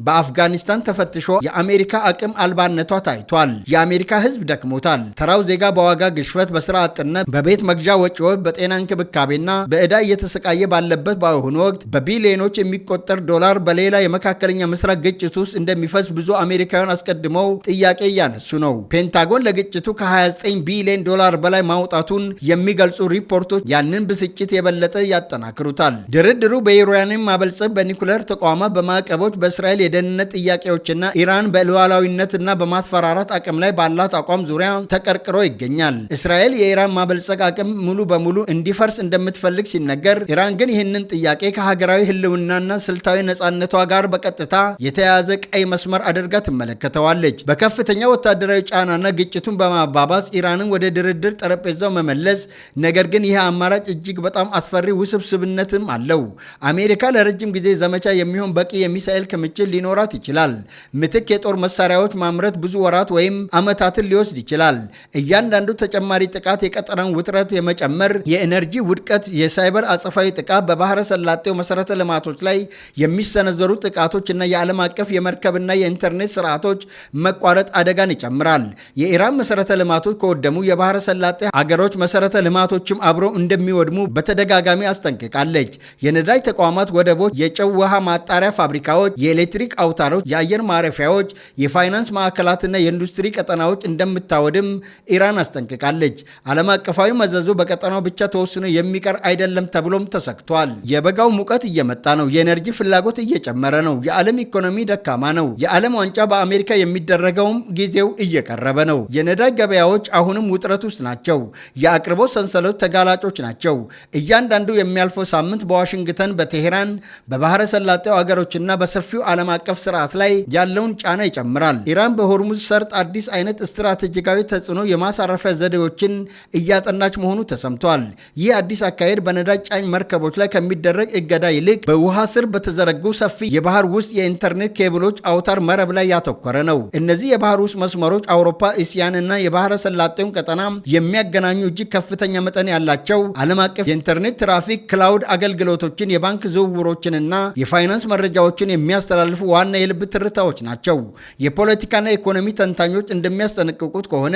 በአፍጋኒስታን ተፈትሾ የአሜሪካ አቅም አልባነቷ ታይቷል። የአሜሪካ ሕዝብ ደክሞታል። ተራው ዜጋ በዋጋ ግሽበት፣ በስራ አጥነት፣ በቤት መግዣ ወጪዎች፣ በጤና እንክብካቤና በዕዳ እየተሰቃየ ባለበት በአሁኑ ወቅት በቢሊዮኖች የሚቆጠር ዶላር በሌላ የመካከለኛ ምስራቅ ግጭት ውስጥ እንደሚፈስ ብዙ አሜሪካውያን አስቀድመው ጥያቄ እያነሱ ነው። ፔንታጎን ለግጭቱ ከ29 ቢሊዮን ዶላር በላይ ማውጣቱን የሚገልጹ ሪፖርቶች ያንን ብስጭት የበለጠ ያጠናክሩታል። ድርድሩ በዩራኒየም ማበልጸግ፣ በኒኩሌር ተቋማት፣ በማዕቀቦች፣ በእስራኤል የደህንነት ጥያቄዎችና ኢራን በሉዓላዊነትና በማስፈራራት አቅም ላይ ባላት አቋም ዙሪያ ተቀርቅሮ ይገኛል። እስራኤል የኢራን ማበልጸግ አቅም ሙሉ በሙሉ እንዲፈርስ እንደምትፈልግ ሲነገር፣ ኢራን ግን ይህንን ጥያቄ ከሀገራዊ ህልውናና ስልታዊ ነጻነቷ ጋር በቀጥታ የተያያዘ ቀይ መስመር አድርጋ ትመለከተዋለች። በከፍተኛ ወታደራዊ ጫናና ግጭቱን በማባባስ ኢራንን ወደ ድርድር ጠረጴዛው መመለስ። ነገር ግን ይህ አማራጭ እጅግ በጣም አስፈሪ ውስብስብነትም አለው። አሜሪካ ለረጅም ጊዜ ዘመቻ የሚሆን በቂ የሚሳኤል ክምችት ሊኖራት ይችላል። ምትክ የጦር መሳሪያዎች ማምረት ብዙ ወራት ወይም ዓመታትን ሊወስድ ይችላል። እያንዳንዱ ተጨማሪ ጥቃት የቀጠናውን ውጥረት የመጨመር፣ የኤነርጂ ውድቀት፣ የሳይበር አጸፋዊ ጥቃት፣ በባህረ ሰላጤው መሰረተ ልማቶች ላይ የሚሰነዘሩ ጥቃቶች እና የዓለም አቀፍ የመርከብና የኢንተርኔት ስርዓቶች መቋረጥ አደጋን ይጨምራል። የኢራን መሰረተ ልማቶች ከወደሙ የባህረ ሰላጤ አገሮች መሰረተ ልማቶችም አብረው እንደሚወድሙ በተደጋጋሚ አስጠንቅቃለች። የነዳጅ ተቋማት፣ ወደቦች፣ የጨው ውሃ ማጣሪያ ፋብሪካዎች፣ የኤሌክትሪክ አውታሮች፣ የአየር ማረፊያዎች፣ የፋይናንስ ማዕከላትና የኢንዱስትሪ ቀጠናዎች እንደምታወድም ኢራን አስጠንቅቃለች። ዓለም አቀፋዊ መዘዙ በቀጠናው ብቻ ተወስኖ የሚቀር አይደለም ተብሎም ተሰግቷል። የበጋው ሙቀት እየመጣ ነው። የኤነርጂ ፍላጎት እየጨመረ ነው። የዓለም ኢኮኖሚ ደካማ ነው። የዓለም ዋንጫ በአሜሪካ የሚደረገውም ጊዜው እየቀረበ ነው። የነዳጅ ገበያዎች አሁንም ውጥረት ውስጥ ናቸው። የአቅርቦት ሰንሰለቶች ተጋላጮች ናቸው። እያንዳንዱ የሚያልፈው ሳምንት በዋሽንግተን፣ በቴሄራን፣ በባህረ ሰላጤው አገሮችና በሰፊው ዓለም አቀፍ ስርዓት ላይ ያለውን ጫና ይጨምራል። ኢራን በሆርሙዝ ሰርጥ አዲስ አይነት ስትራቴጂካዊ ተጽዕኖ የማሳረፊያ ዘዴዎችን እያጠናች መሆኑ ተሰምቷል። ይህ አዲስ አካሄድ በነዳጅ ጫኝ መርከቦች ላይ ከሚደረግ እገዳ ይልቅ በውሃ ስር በተዘረጉ ሰፊ የባህር ውስጥ የኢንተርኔት ኬብሎች አውታር መረብ ላይ ያተኮረ ነው። እነዚህ የባህር ውስጥ መስመሮች አውሮፓ፣ ኤስያንና የባህረ ሰላጤውን ቀጠና የሚያገናኙ እጅግ ከፍተኛ መጠን ያላቸው ዓለም አቀፍ የኢንተርኔት ትራፊክ፣ ክላውድ አገልግሎቶችን፣ የባንክ ዝውውሮችንና የፋይናንስ መረጃዎችን የሚያስተላልፉ ዋና የልብ ትርታዎች ናቸው። የፖለቲካና ኢኮኖሚ ተንታኞች እንደሚያስጠነቅቁት ከሆነ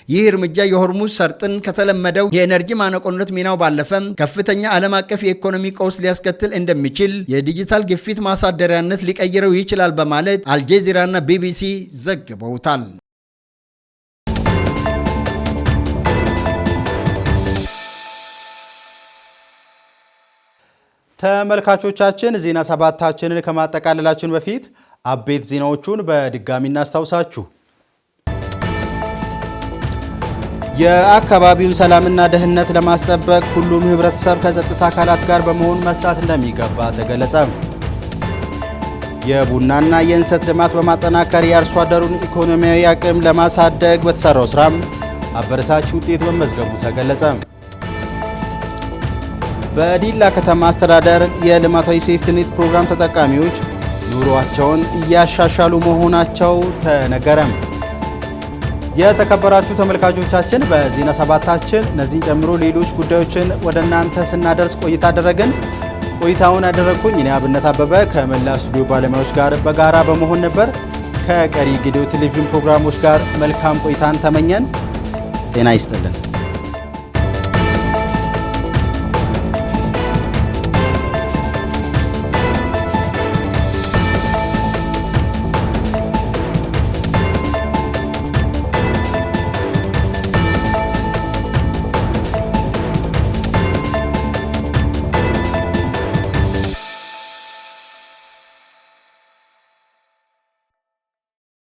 ይህ እርምጃ የሆርሙዝ ሰርጥን ከተለመደው የኤነርጂ ማነቆነት ሚናው ባለፈ ከፍተኛ ዓለም አቀፍ የኢኮኖሚ ቀውስ ሊያስከትል እንደሚችል የዲጂታል ግፊት ማሳደሪያነት ሊቀይረው ይችላል በማለት አልጀዚራና ቢቢሲ ዘግበውታል። ተመልካቾቻችን ዜና ሰባታችንን ከማጠቃለላችን በፊት አቤት ዜናዎቹን በድጋሚ እናስታውሳችሁ። የአካባቢውን ሰላምና ደህንነት ለማስጠበቅ ሁሉም ህብረተሰብ ከጸጥታ አካላት ጋር በመሆን መስራት እንደሚገባ ተገለጸ። የቡናና የእንሰት ልማት በማጠናከር የአርሶ አደሩን ኢኮኖሚያዊ አቅም ለማሳደግ በተሰራው ስራም አበረታች ውጤት መመዝገቡ ተገለጸ። በዲላ ከተማ አስተዳደር የልማታዊ ሴፍቲኔት ፕሮግራም ተጠቃሚዎች ኑሯቸውን እያሻሻሉ መሆናቸው ተነገረም። የተከበራችሁ ተመልካቾቻችን በዜና ሰባታችን እነዚህን ጨምሮ ሌሎች ጉዳዮችን ወደ እናንተ ስናደርስ ቆይታ አደረግን። ቆይታውን ያደረግኩኝ እኔ አብነት አበበ ከመላ ስቱዲዮ ባለሙያዎች ጋር በጋራ በመሆን ነበር። ከቀሪ ጌዲዮ ቴሌቪዥን ፕሮግራሞች ጋር መልካም ቆይታን ተመኘን። ጤና ይስጥልን።